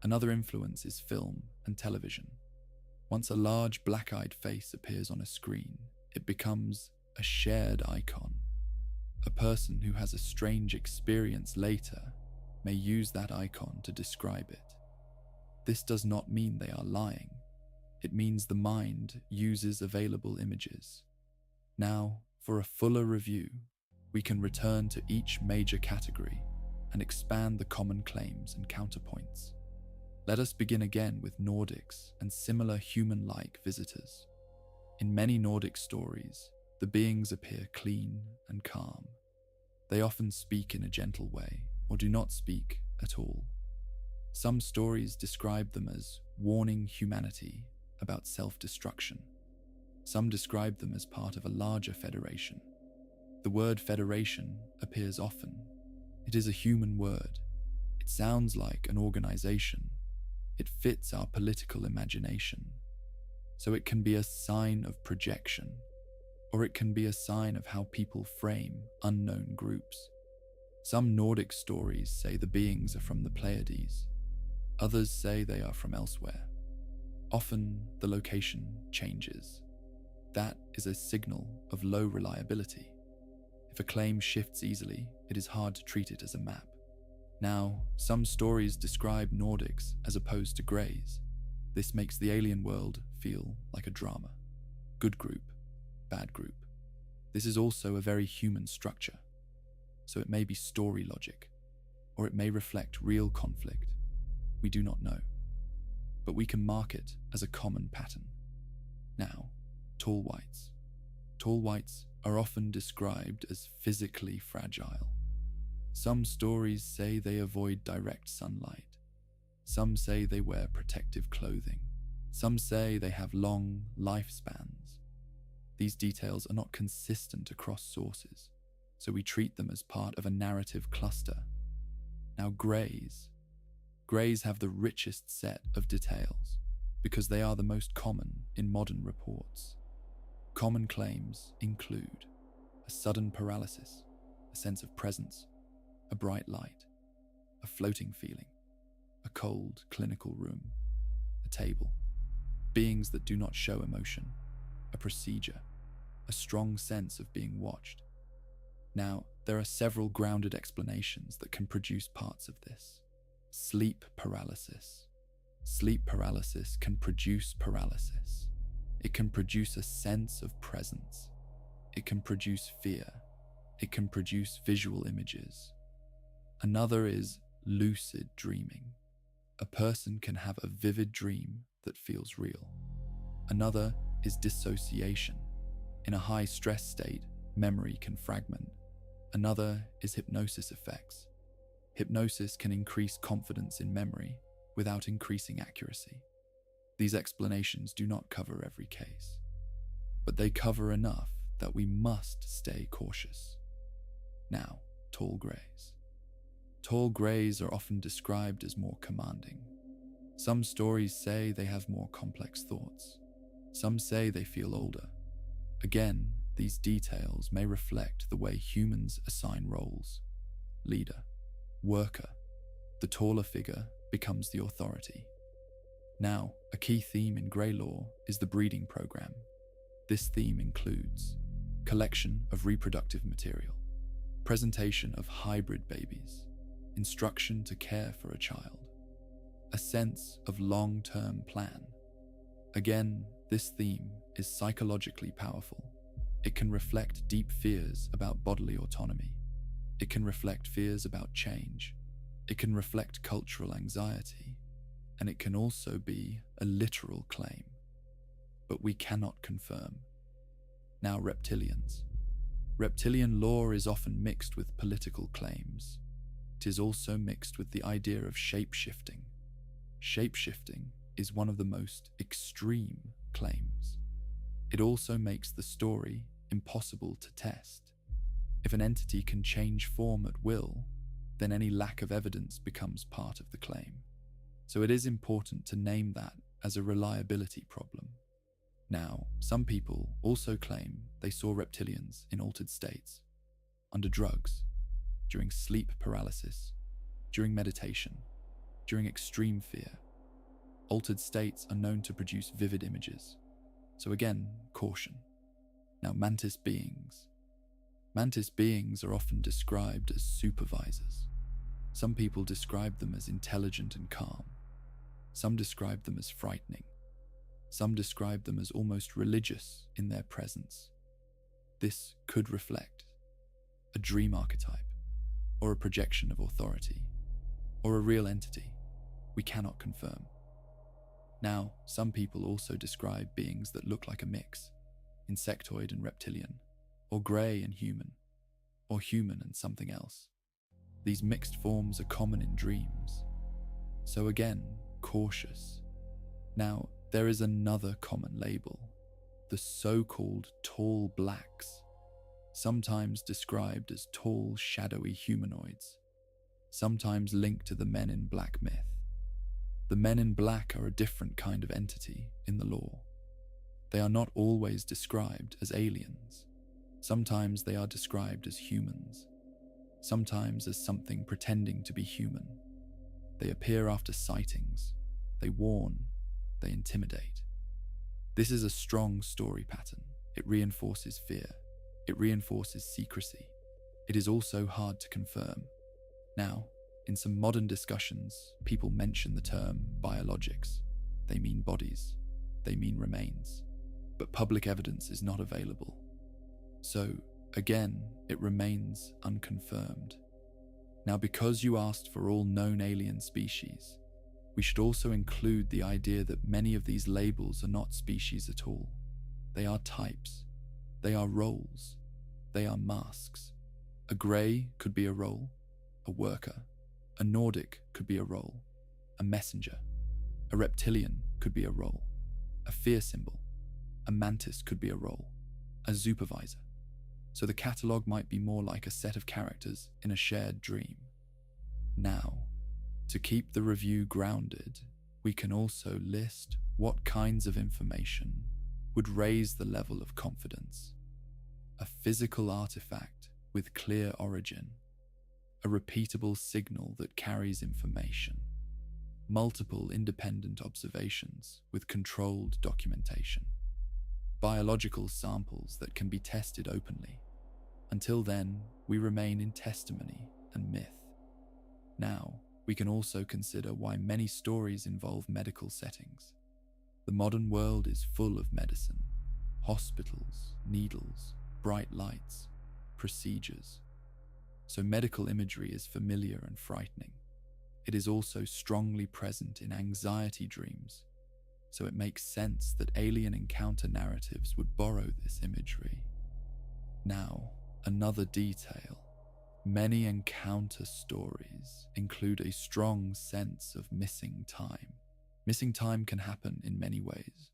Another influence is film and television. Once a large black-eyed face appears on a screen, it becomes a shared icon. A person who has a strange experience later may use that icon to describe it. This does not mean they are lying. It means the mind uses available images. Now, for a fuller review, we can return to each major category and expand the common claims and counterpoints. Let us begin again with Nordics and similar human-like visitors. In many Nordic stories, the beings appear clean and calm. They often speak in a gentle way or do not speak at all. Some stories describe them as warning humanity about self-destruction. Some describe them as part of a larger federation. The word federation appears often. It is a human word. It sounds like an organization. It fits our political imagination. So it can be a sign of projection, or it can be a sign of how people frame unknown groups. Some Nordic stories say the beings are from the Pleiades. Others say they are from elsewhere. Often, the location changes. That is a signal of low reliability. If a claim shifts easily, it is hard to treat it as a map. Now, some stories describe Nordics as opposed to Greys. This makes the alien world feel like a drama. Good group, bad group. This is also a very human structure. So it may be story logic, or it may reflect real conflict. We do not know. But we can mark it as a common pattern. Now, tall whites. Tall whites are often described as physically fragile. Some stories say they avoid direct sunlight. Some say they wear protective clothing. Some say they have long lifespans. These details are not consistent across sources, so we treat them as part of a narrative cluster. Now, Greys. Greys have the richest set of details because they are the most common in modern reports. Common claims include a sudden paralysis, a sense of presence, a bright light, a floating feeling, a cold clinical room, a table, beings that do not show emotion, a procedure, a strong sense of being watched. Now, there are several grounded explanations that can produce parts of this. Sleep paralysis. Sleep paralysis can produce paralysis. It can produce a sense of presence. It can produce fear. It can produce visual images. Another is lucid dreaming. a person can have a vivid dream that feels real. Another is dissociation. In a high stress state, memory can fragment. Another is hypnosis effects. Hypnosis can increase confidence in memory without increasing accuracy. These explanations do not cover every case, but they cover enough that we must stay cautious. Now, tall greys. Tall greys are often described as more commanding. Some stories say they have more complex thoughts. Some say they feel older. Again, these details may reflect the way humans assign roles. Leader, worker, the taller figure becomes the authority. Now, a key theme in grey lore is the breeding program. This theme includes collection of reproductive material, presentation of hybrid babies, instruction to care for a child, a sense of long-term plan. Again, this theme is psychologically powerful. It can reflect deep fears about bodily autonomy. It can reflect fears about change. It can reflect cultural anxiety. And it can also be a literal claim. But we cannot confirm. Now, reptilians. Reptilian lore is often mixed with political claims. It is also mixed with the idea of shape-shifting. Shape-shifting is one of the most extreme claims. It also makes the story impossible to test. If an entity can change form at will, then any lack of evidence becomes part of the claim. So it is important to name that as a reliability problem. Now, some people also claim they saw reptilians in altered states, under drugs, during sleep paralysis, during meditation, during extreme fear. Altered states are known to produce vivid images. So again, caution. Now, mantis beings. Mantis beings are often described as supervisors. Some people describe them as intelligent and calm. Some describe them as frightening. Some describe them as almost religious in their presence. This could reflect a dream archetype, or a projection of authority, or a real entity. We cannot confirm. Now, some people also describe beings that look like a mix, insectoid and reptilian, or grey and human, or human and something else. These mixed forms are common in dreams. So again, cautious. Now, there is another common label, the so-called tall blacks, sometimes described as tall, shadowy humanoids, sometimes linked to the Men in Black myth. The Men in Black are a different kind of entity in the lore. They are not always described as aliens. Sometimes they are described as humans, sometimes as something pretending to be human. They appear after sightings. They warn. They intimidate. This is a strong story pattern. It reinforces fear. It reinforces secrecy. It is also hard to confirm. Now, in some modern discussions, people mention the term biologics. They mean bodies. They mean remains. But public evidence is not available. So, again, it remains unconfirmed. Now, because you asked for all known alien species, we should also include the idea that many of these labels are not species at all. They are types. They are roles. They are masks. A grey could be a role, a worker. A Nordic could be a role, a messenger. A reptilian could be a role, a fear symbol. A mantis could be a role, a supervisor. So the catalogue might be more like a set of characters in a shared dream. Now, to keep the review grounded, we can also list what kinds of information would raise the level of confidence. A physical artifact with clear origin. A repeatable signal that carries information. Multiple independent observations with controlled documentation. Biological samples that can be tested openly. Until then, we remain in testimony and myth. Now, we can also consider why many stories involve medical settings. The modern world is full of medicine, hospitals, needles, bright lights, procedures. So medical imagery is familiar and frightening. It is also strongly present in anxiety dreams, so it makes sense that alien encounter narratives would borrow this imagery. Now, another detail. Many encounter stories include a strong sense of missing time. Missing time can happen in many ways.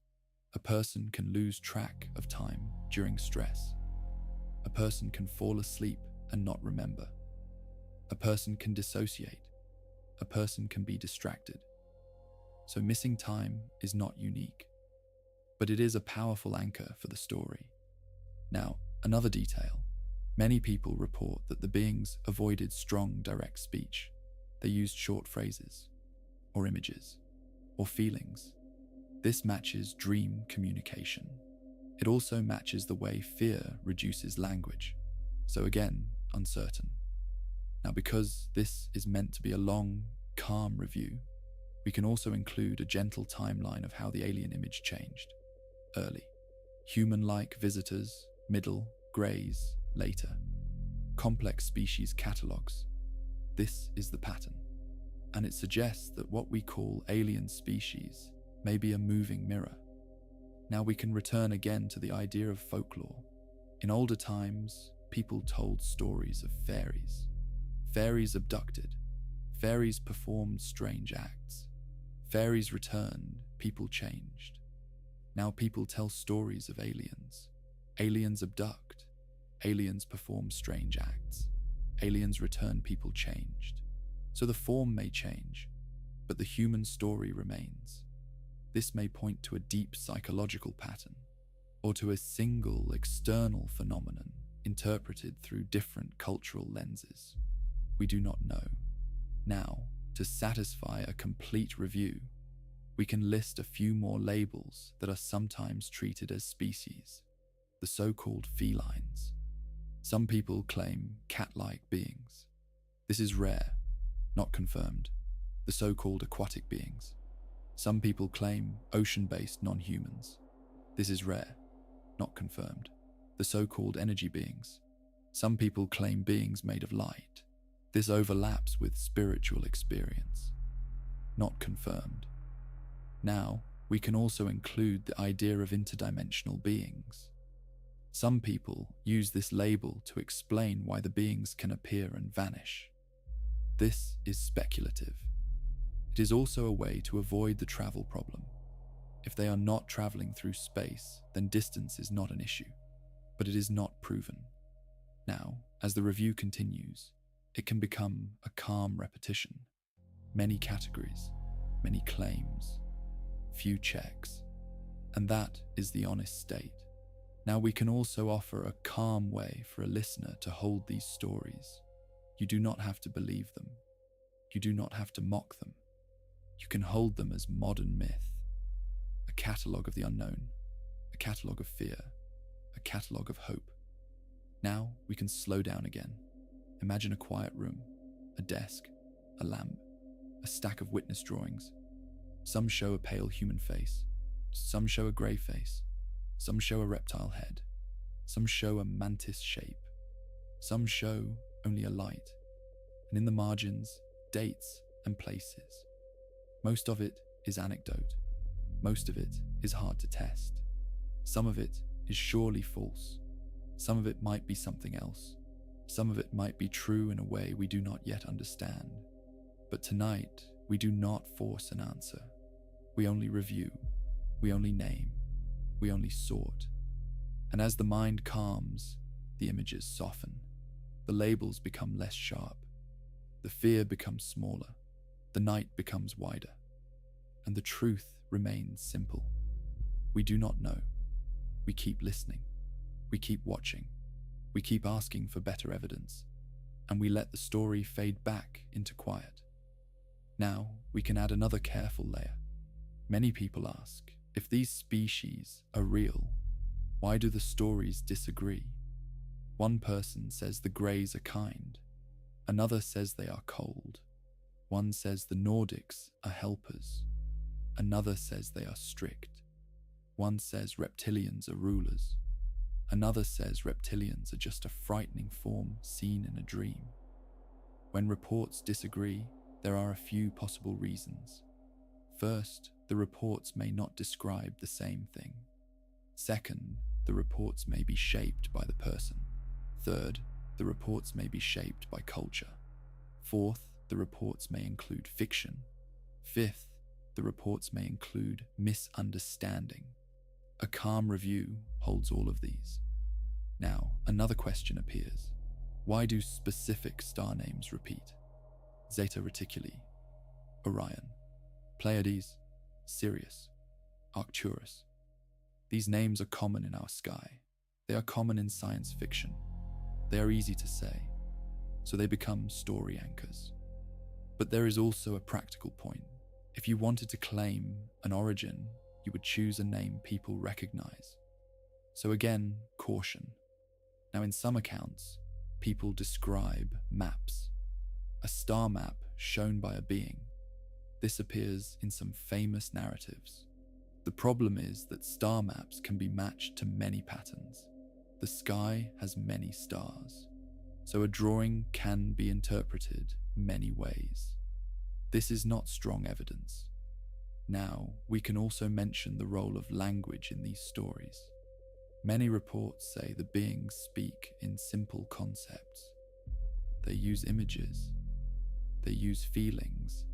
A person can lose track of time during stress. A person can fall asleep and not remember. A person can dissociate. A person can be distracted. So missing time is not unique, but it is a powerful anchor for the story. Now, another detail. Many people report that the beings avoided strong direct speech. They used short phrases, or images, or feelings. This matches dream communication. It also matches the way fear reduces language. So again, uncertain. Now, because this is meant to be a long, calm review, we can also include a gentle timeline of how the alien image changed. Early, human-like visitors, middle, greys, later. Complex species catalogues. This is the pattern, and it suggests that what we call alien species may be a moving mirror. Now we can return again to the idea of folklore. In older times, people told stories of fairies. Fairies abducted. Fairies performed strange acts. Fairies returned, people changed. Now people tell stories of aliens. Aliens abduct. Aliens perform strange acts. Aliens return, people changed. So the form may change, but the human story remains. This may point to a deep psychological pattern, or to a single external phenomenon interpreted through different cultural lenses. We do not know. Now, to satisfy a complete review, we can list a few more labels that are sometimes treated as species, the so-called felines. Some people claim cat-like beings. This is rare, not confirmed. The so-called aquatic beings. Some people claim ocean-based non-humans. This is rare, not confirmed. The so-called energy beings. Some people claim beings made of light. This overlaps with spiritual experience. Not confirmed. Now, we can also include the idea of interdimensional beings. Some people use this label to explain why the beings can appear and vanish. This is speculative. It is also a way to avoid the travel problem. If they are not traveling through space, then distance is not an issue, but it is not proven. Now, as the review continues, it can become a calm repetition. Many categories, many claims, few checks, and that is the honest state. Now we can also offer a calm way for a listener to hold these stories. You do not have to believe them. You do not have to mock them. You can hold them as modern myth, a catalogue of the unknown, a catalogue of fear, a catalogue of hope. Now we can slow down again. Imagine a quiet room, a desk, a lamp, a stack of witness drawings. Some show a pale human face, some show a grey face, some show a reptile head, some show a mantis shape, some show only a light, and in the margins, dates and places. Most of it is anecdote. Most of it is hard to test. Some of it is surely false. Some of it might be something else. Some of it might be true in a way we do not yet understand. But tonight, we do not force an answer. We only review. We only name. We only sort. And as the mind calms, the images soften. The labels become less sharp. The fear becomes smaller. The night becomes wider. And the truth remains simple. We do not know. We keep listening. We keep watching. We keep asking for better evidence. And we let the story fade back into quiet. Now we can add another careful layer. Many people ask, if these species are real, why do the stories disagree? One person says the Greys are kind. Another says they are cold. One says the Nordics are helpers. Another says they are strict. One says reptilians are rulers. Another says reptilians are just a frightening form seen in a dream. When reports disagree, There are a few possible reasons. First, the reports may not describe the same thing. Second, the reports may be shaped by the person. Third, the reports may be shaped by culture. Fourth, the reports may include fiction. Fifth, the reports may include misunderstanding. A calm review holds all of these. Now, another question appears. Why do specific star names repeat? Zeta Reticuli, Orion, Pleiades, Sirius, Arcturus. These names are common in our sky. They are common in science fiction. They are easy to say, so they become story anchors. But there is also a practical point. If you wanted to claim an origin, you would choose a name people recognize. So again, caution. Now, in some accounts, people describe maps. A star map shown by a being. This appears in some famous narratives. The problem is that star maps can be matched to many patterns. The sky has many stars, so a drawing can be interpreted many ways. This is not strong evidence. Now, we can also mention the role of language in these stories. Many reports say the beings speak in simple concepts. They use images. They use feelings.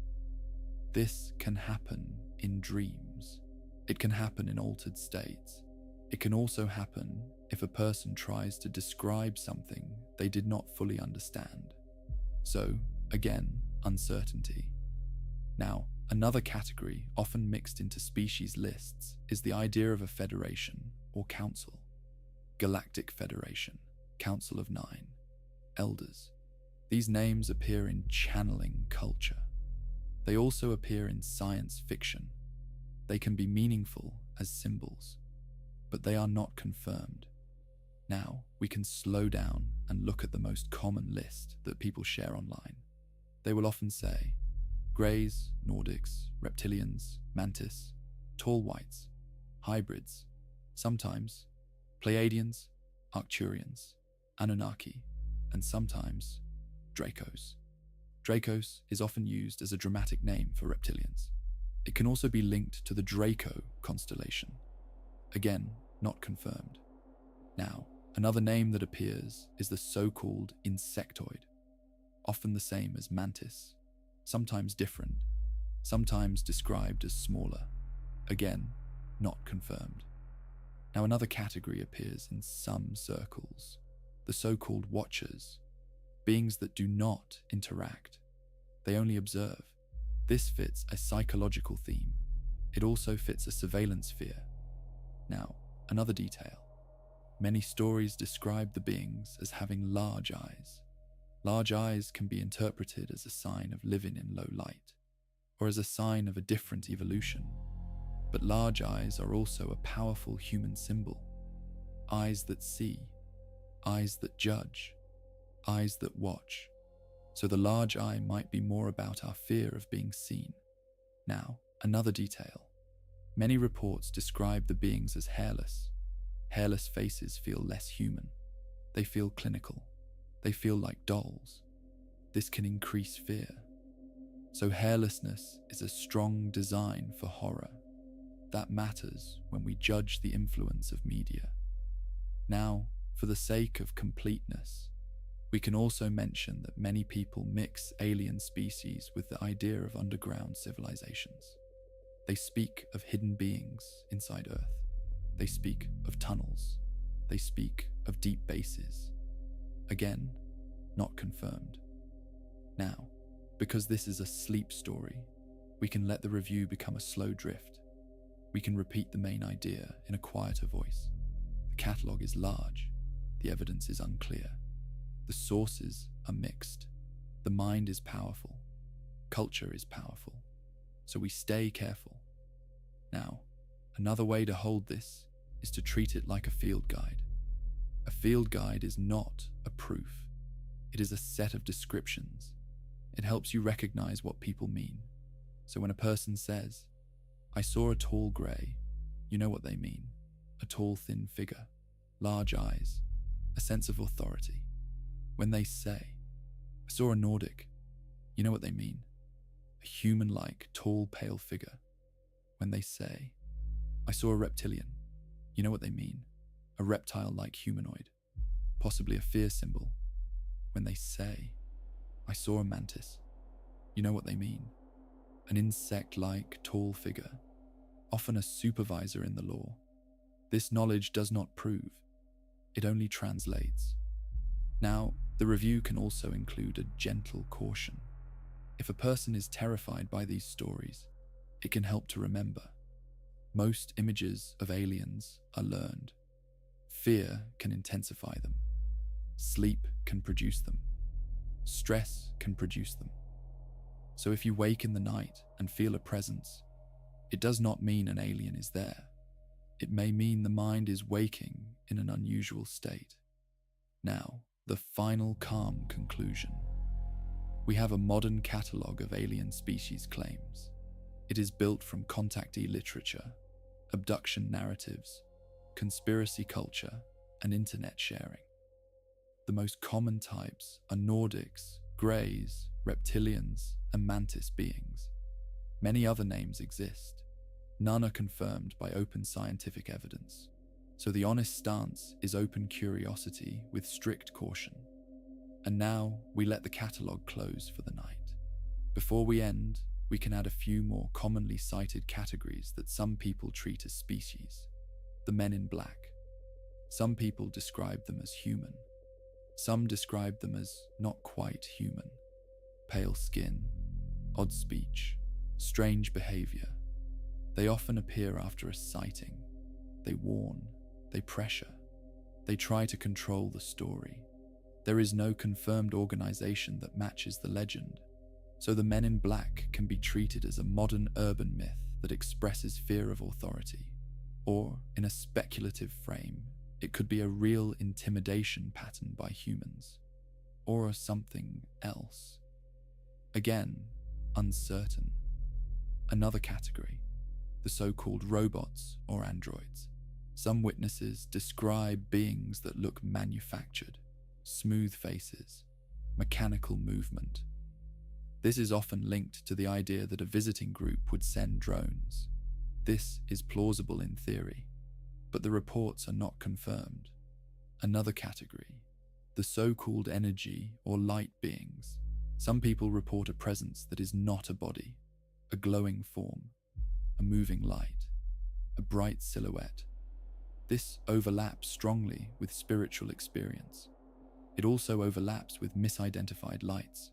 This can happen in dreams. It can happen in altered states. It can also happen if a person tries to describe something they did not fully understand. So, again, uncertainty. Now, another category often mixed into species lists is the idea of a federation or council. Galactic Federation, Council of Nine, Elders. These names appear in channeling culture. They also appear in science fiction. They can be meaningful as symbols, but they are not confirmed. Now, we can slow down and look at the most common list that people share online. They will often say, Greys, Nordics, Reptilians, Mantis, Tall Whites, Hybrids, sometimes Pleiadians, Arcturians, Anunnaki, and sometimes Dracos. Dracos is often used as a dramatic name for reptilians. It can also be linked to the Draco constellation. Again, not confirmed. Now, another name that appears is the so-called insectoid, often the same as mantis, sometimes different, sometimes described as smaller. Again, not confirmed. Now, another category appears in some circles, the so-called watchers, beings that do not interact. They only observe. This fits a psychological theme. It also fits a surveillance fear. Now, another detail. Many stories describe the beings as having large eyes. Large eyes can be interpreted as a sign of living in low light, or as a sign of a different evolution. But large eyes are also a powerful human symbol. Eyes that see, eyes that judge, eyes that watch. So the large eye might be more about our fear of being seen. Now, another detail. Many reports describe the beings as hairless. Hairless faces feel less human. They feel clinical. They feel like dolls. This can increase fear. So hairlessness is a strong design for horror. That matters when we judge the influence of media. Now, for the sake of completeness, we can also mention that many people mix alien species with the idea of underground civilizations. They speak of hidden beings inside Earth. They speak of tunnels. They speak of deep bases. Again, not confirmed. Now, because this is a sleep story, we can let the review become a slow drift. We can repeat the main idea in a quieter voice. The catalogue is large. The evidence is unclear. The sources are mixed. The mind is powerful. Culture is powerful. So we stay careful. Now, another way to hold this is to treat it like a field guide. A field guide is not a proof. It is a set of descriptions. It helps you recognize what people mean. So when a person says, I saw a tall grey, you know what they mean. A tall, thin figure, large eyes, a sense of authority. When they say, I saw a Nordic, you know what they mean. a human-like, tall, pale figure. When they say, "I saw a reptilian," you know what they mean. A reptile-like humanoid, possibly a fear symbol. When they say, "I saw a mantis," you know what they mean. An insect-like, tall figure, often a supervisor in the law. This knowledge does not prove, it only translates. Now, the review can also include a gentle caution. If a person is terrified by these stories, it can help to remember. Most images of aliens are learned. Fear can intensify them. Sleep can produce them. Stress can produce them. So if you wake in the night and feel a presence, it does not mean an alien is there. It may mean the mind is waking in an unusual state. Now, the final calm conclusion. We have a modern catalogue of alien species claims. It is built from contactee literature, abduction narratives, conspiracy culture, and internet sharing. The most common types are Nordics, Greys, reptilians, and mantis beings. Many other names exist. None are confirmed by open scientific evidence. So the honest stance is open curiosity with strict caution. And now we let the catalogue close for the night. Before we end, we can add a few more commonly cited categories that some people treat as species. The men in black. Some people describe them as human. Some describe them as not quite human. Pale skin, odd speech, strange behavior. They often appear after a sighting. They warn, they pressure, they try to control the story. There is no confirmed organization that matches the legend, so the men in black can be treated as a modern urban myth that expresses fear of authority. Or, in a speculative frame, it could be a real intimidation pattern by humans, or something else. Again, uncertain. Another category, the so-called robots or androids. Some witnesses describe beings that look manufactured, smooth faces, mechanical movement. This is often linked to the idea that a visiting group would send drones. This is plausible in theory, but the reports are not confirmed. Another category, the so-called energy or light beings. Some people report a presence that is not a body, a glowing form, a moving light, a bright silhouette. This overlaps strongly with spiritual experience. It also overlaps with misidentified lights,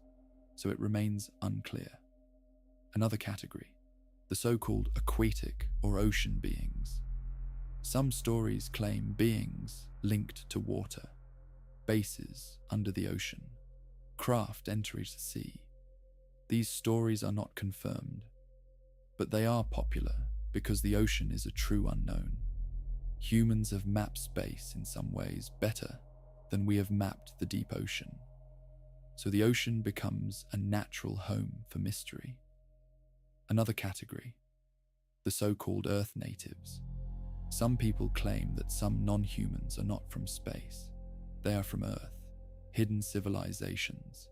so it remains unclear. Another category, the so-called aquatic or ocean beings. Some stories claim beings linked to water, bases under the ocean, craft entering the sea. These stories are not confirmed, but they are popular because the ocean is a true unknown. Humans have mapped space in some ways better than we have mapped the deep ocean. So the ocean becomes a natural home for mystery. Another category, the so-called Earth natives. Some people claim that some non-humans are not from space. They are from Earth, hidden civilizations.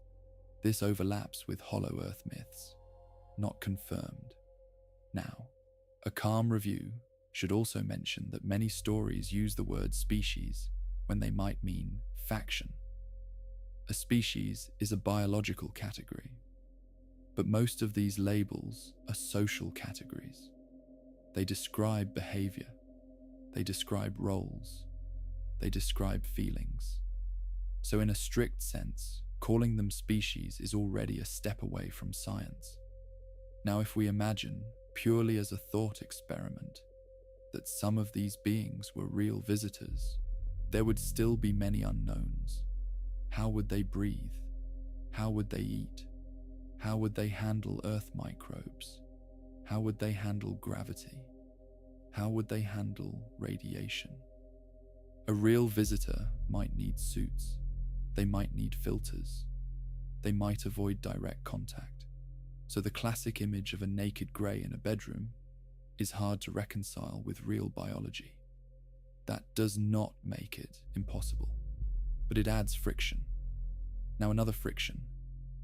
This overlaps with hollow Earth myths, not confirmed. Now, a calm review should also mention that many stories use the word species when they might mean faction. A species is a biological category, but most of these labels are social categories. They describe behavior, they describe roles, they describe feelings. So in a strict sense, calling them species is already a step away from science. Now if we imagine, purely as a thought experiment, that some of these beings were real visitors, there would still be many unknowns. How would they breathe? How would they eat? How would they handle Earth microbes? How would they handle gravity? How would they handle radiation? A real visitor might need suits. They might need filters. They might avoid direct contact. So the classic image of a naked grey in a bedroom is hard to reconcile with real biology. That does not make it impossible, but it adds friction. Now another friction.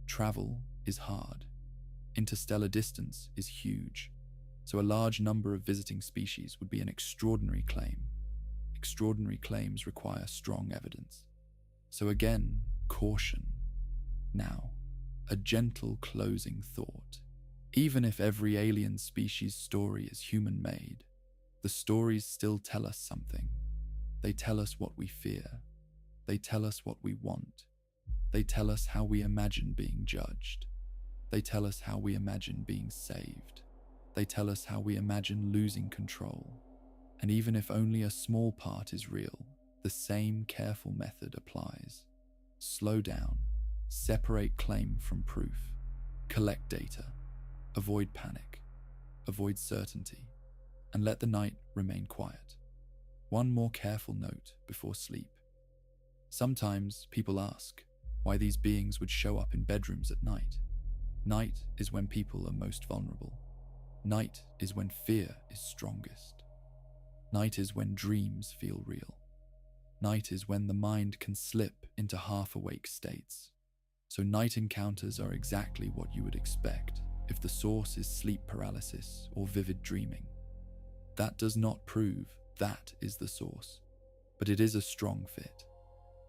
Travel is hard. Interstellar distance is huge, so a large number of visiting species would be an extraordinary claim. Extraordinary claims require strong evidence. So again, caution. Now, a gentle closing thought. Even if every alien species story is human-made, the stories still tell us something. They tell us what we fear. They tell us what we want. They tell us how we imagine being judged. They tell us how we imagine being saved. They tell us how we imagine losing control. And even if only a small part is real, the same careful method applies. Slow down, separate claim from proof, collect data, avoid panic, avoid certainty, and let the night remain quiet. One more careful note before sleep. Sometimes people ask why these beings would show up in bedrooms at night. Night is when people are most vulnerable. Night is when fear is strongest. Night is when dreams feel real. Night is when the mind can slip into half-awake states. So night encounters are exactly what you would expect if the source is sleep paralysis or vivid dreaming. That does not prove that is the source, but it is a strong fit.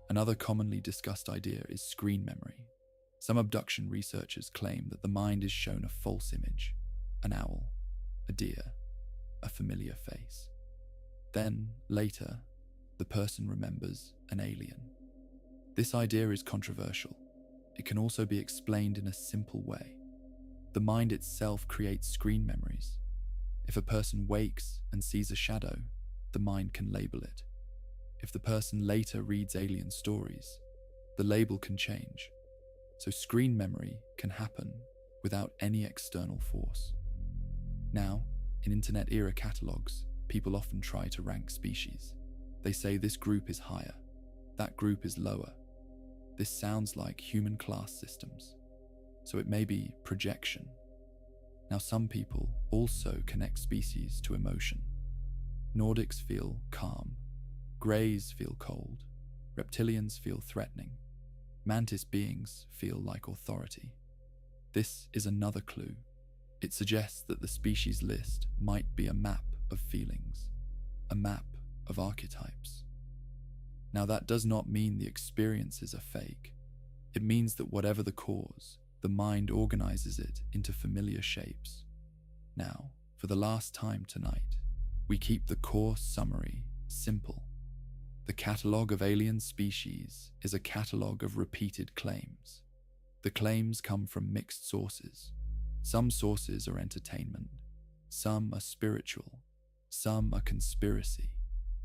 Another commonly discussed idea is screen memory. Some abduction researchers claim that the mind is shown a false image, an owl, a deer, a familiar face. Then, later, the person remembers an alien. This idea is controversial. It can also be explained in a simple way. The mind itself creates screen memories. If a person wakes and sees a shadow, the mind can label it. If the person later reads alien stories, the label can change. So screen memory can happen without any external force. Now, in internet-era catalogs, people often try to rank species. They say this group is higher, that group is lower. This sounds like human class systems, so it may be projection. Now, some people also connect species to emotion. Nordics feel calm, greys feel cold, reptilians feel threatening, mantis beings feel like authority. This is another clue. It suggests that the species list might be a map of feelings, a map of archetypes. Now, that does not mean the experiences are fake. It means that whatever the cause, the mind organizes it into familiar shapes. Now, for the last time tonight, we keep the core summary simple. The catalogue of alien species is a catalogue of repeated claims. The claims come from mixed sources. Some sources are entertainment, some are spiritual, some are conspiracy,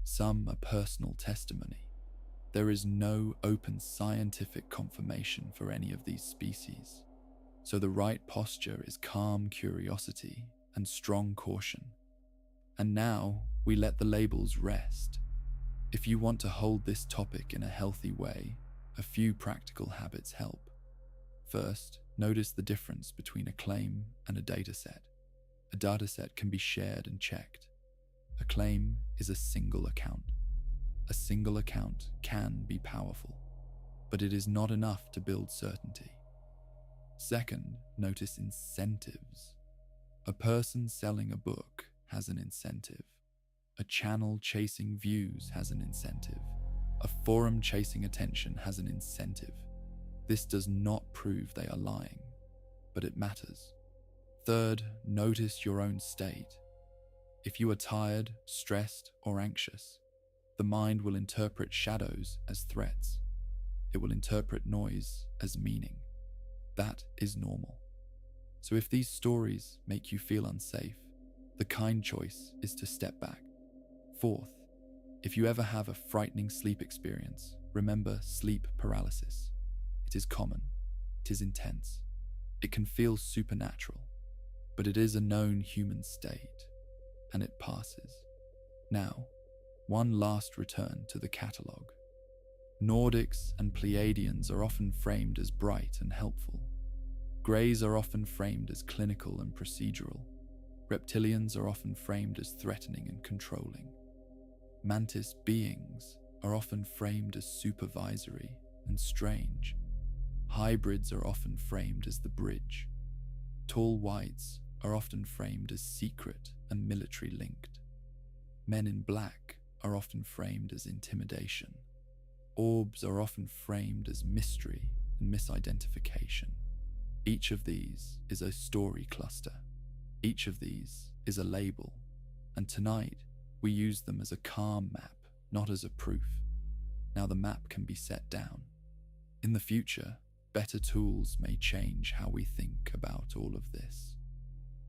some are personal testimony. There is no open scientific confirmation for any of these species, so the right posture is calm curiosity and strong caution. And now we let the labels rest. If you want to hold this topic in a healthy way, a few practical habits help. First, notice the difference between a claim and a dataset. A dataset can be shared and checked. A claim is a single account. A single account can be powerful, but it is not enough to build certainty. Second, notice incentives. A person selling a book has an incentive. A channel chasing views has an incentive. A forum chasing attention has an incentive. This does not prove they are lying, but it matters. Third, notice your own state. If you are tired, stressed, or anxious, the mind will interpret shadows as threats. It will interpret noise as meaning. That is normal. So if these stories make you feel unsafe, the kind choice is to step back. Fourth, if you ever have a frightening sleep experience, remember sleep paralysis. It is common. It is intense. It can feel supernatural, but it is a known human state, and it passes. Now, one last return to the catalogue. Nordics and Pleiadians are often framed as bright and helpful. Greys are often framed as clinical and procedural. Reptilians are often framed as threatening and controlling. Mantis beings are often framed as supervisory and strange. Hybrids are often framed as the bridge. Tall whites are often framed as secret and military linked. Men in black are often framed as intimidation. Orbs are often framed as mystery and misidentification. Each of these is a story cluster. Each of these is a label. And tonight, we use them as a calm map, not as a proof. Now the map can be set down. In the future, better tools may change how we think about all of this.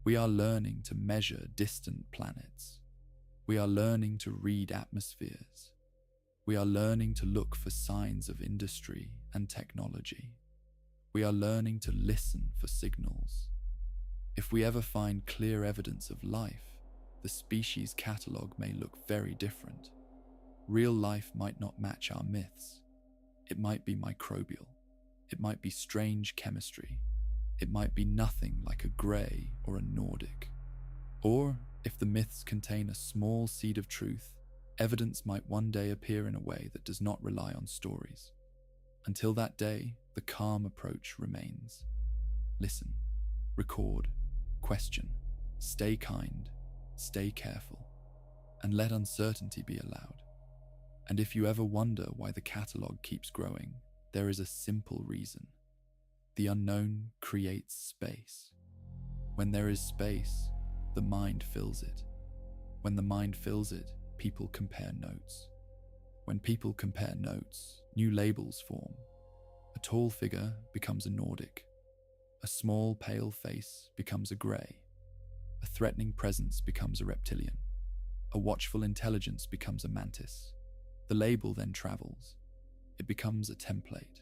We are learning to measure distant planets. We are learning to read atmospheres. We are learning to look for signs of industry and technology. We are learning to listen for signals. If we ever find clear evidence of life, the species catalogue may look very different. Real life might not match our myths. It might be microbial. It might be strange chemistry. It might be nothing like a grey or a Nordic. Or, if the myths contain a small seed of truth, evidence might one day appear in a way that does not rely on stories. Until that day, the calm approach remains. Listen, record, question, stay kind, stay careful, and let uncertainty be allowed. And if you ever wonder why the catalogue keeps growing, there is a simple reason. The unknown creates space. When there is space, the mind fills it. When the mind fills it, people compare notes. When people compare notes, new labels form. A tall figure becomes a Nordic. A small, pale face becomes a grey. A threatening presence becomes a reptilian. A watchful intelligence becomes a mantis. The label then travels. It becomes a template.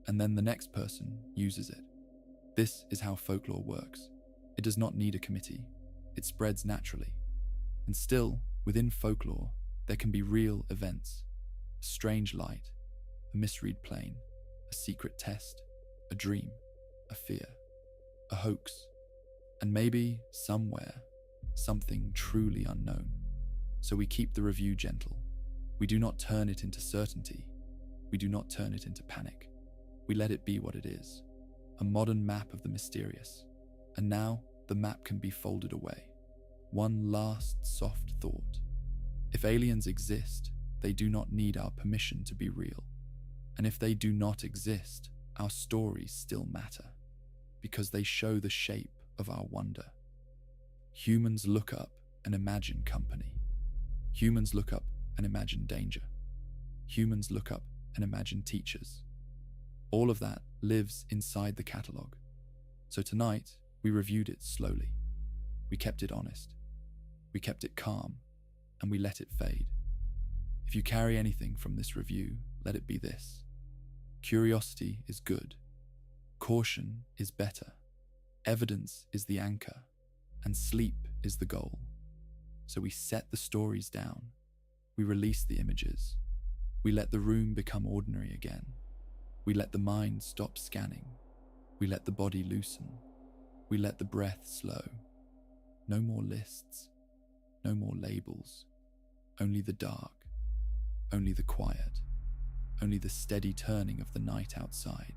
And then the next person uses it. This is how folklore works. It does not need a committee. It spreads naturally. And still, within folklore, there can be real events. A strange light, a misread plane, a secret test, a dream, a fear, a hoax, and maybe, somewhere, something truly unknown. So we keep the review gentle. We do not turn it into certainty. We do not turn it into panic. We let it be what it is, a modern map of the mysterious. And now, the map can be folded away. One last soft thought. If aliens exist, they do not need our permission to be real. And if they do not exist, our stories still matter, because they show the shape of our wonder. Humans look up and imagine company. Humans look up and imagine danger. Humans look up and imagine teachers. All of that lives inside the catalogue. So tonight, we reviewed it slowly. We kept it honest. We kept it calm, and we let it fade. If you carry anything from this review, let it be this. Curiosity is good. Caution is better. Evidence is the anchor, and sleep is the goal. So we set the stories down. We release the images. We let the room become ordinary again. We let the mind stop scanning. We let the body loosen. We let the breath slow. No more lists. No more labels. Only the dark. Only the quiet. Only the steady turning of the night outside,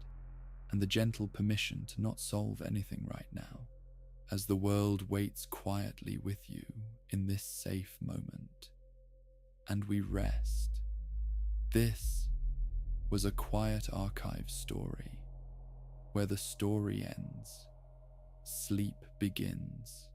and the gentle permission to not solve anything right now, as the world waits quietly with you in this safe moment. And we rest. This was a quiet archive story, where the story ends, sleep begins,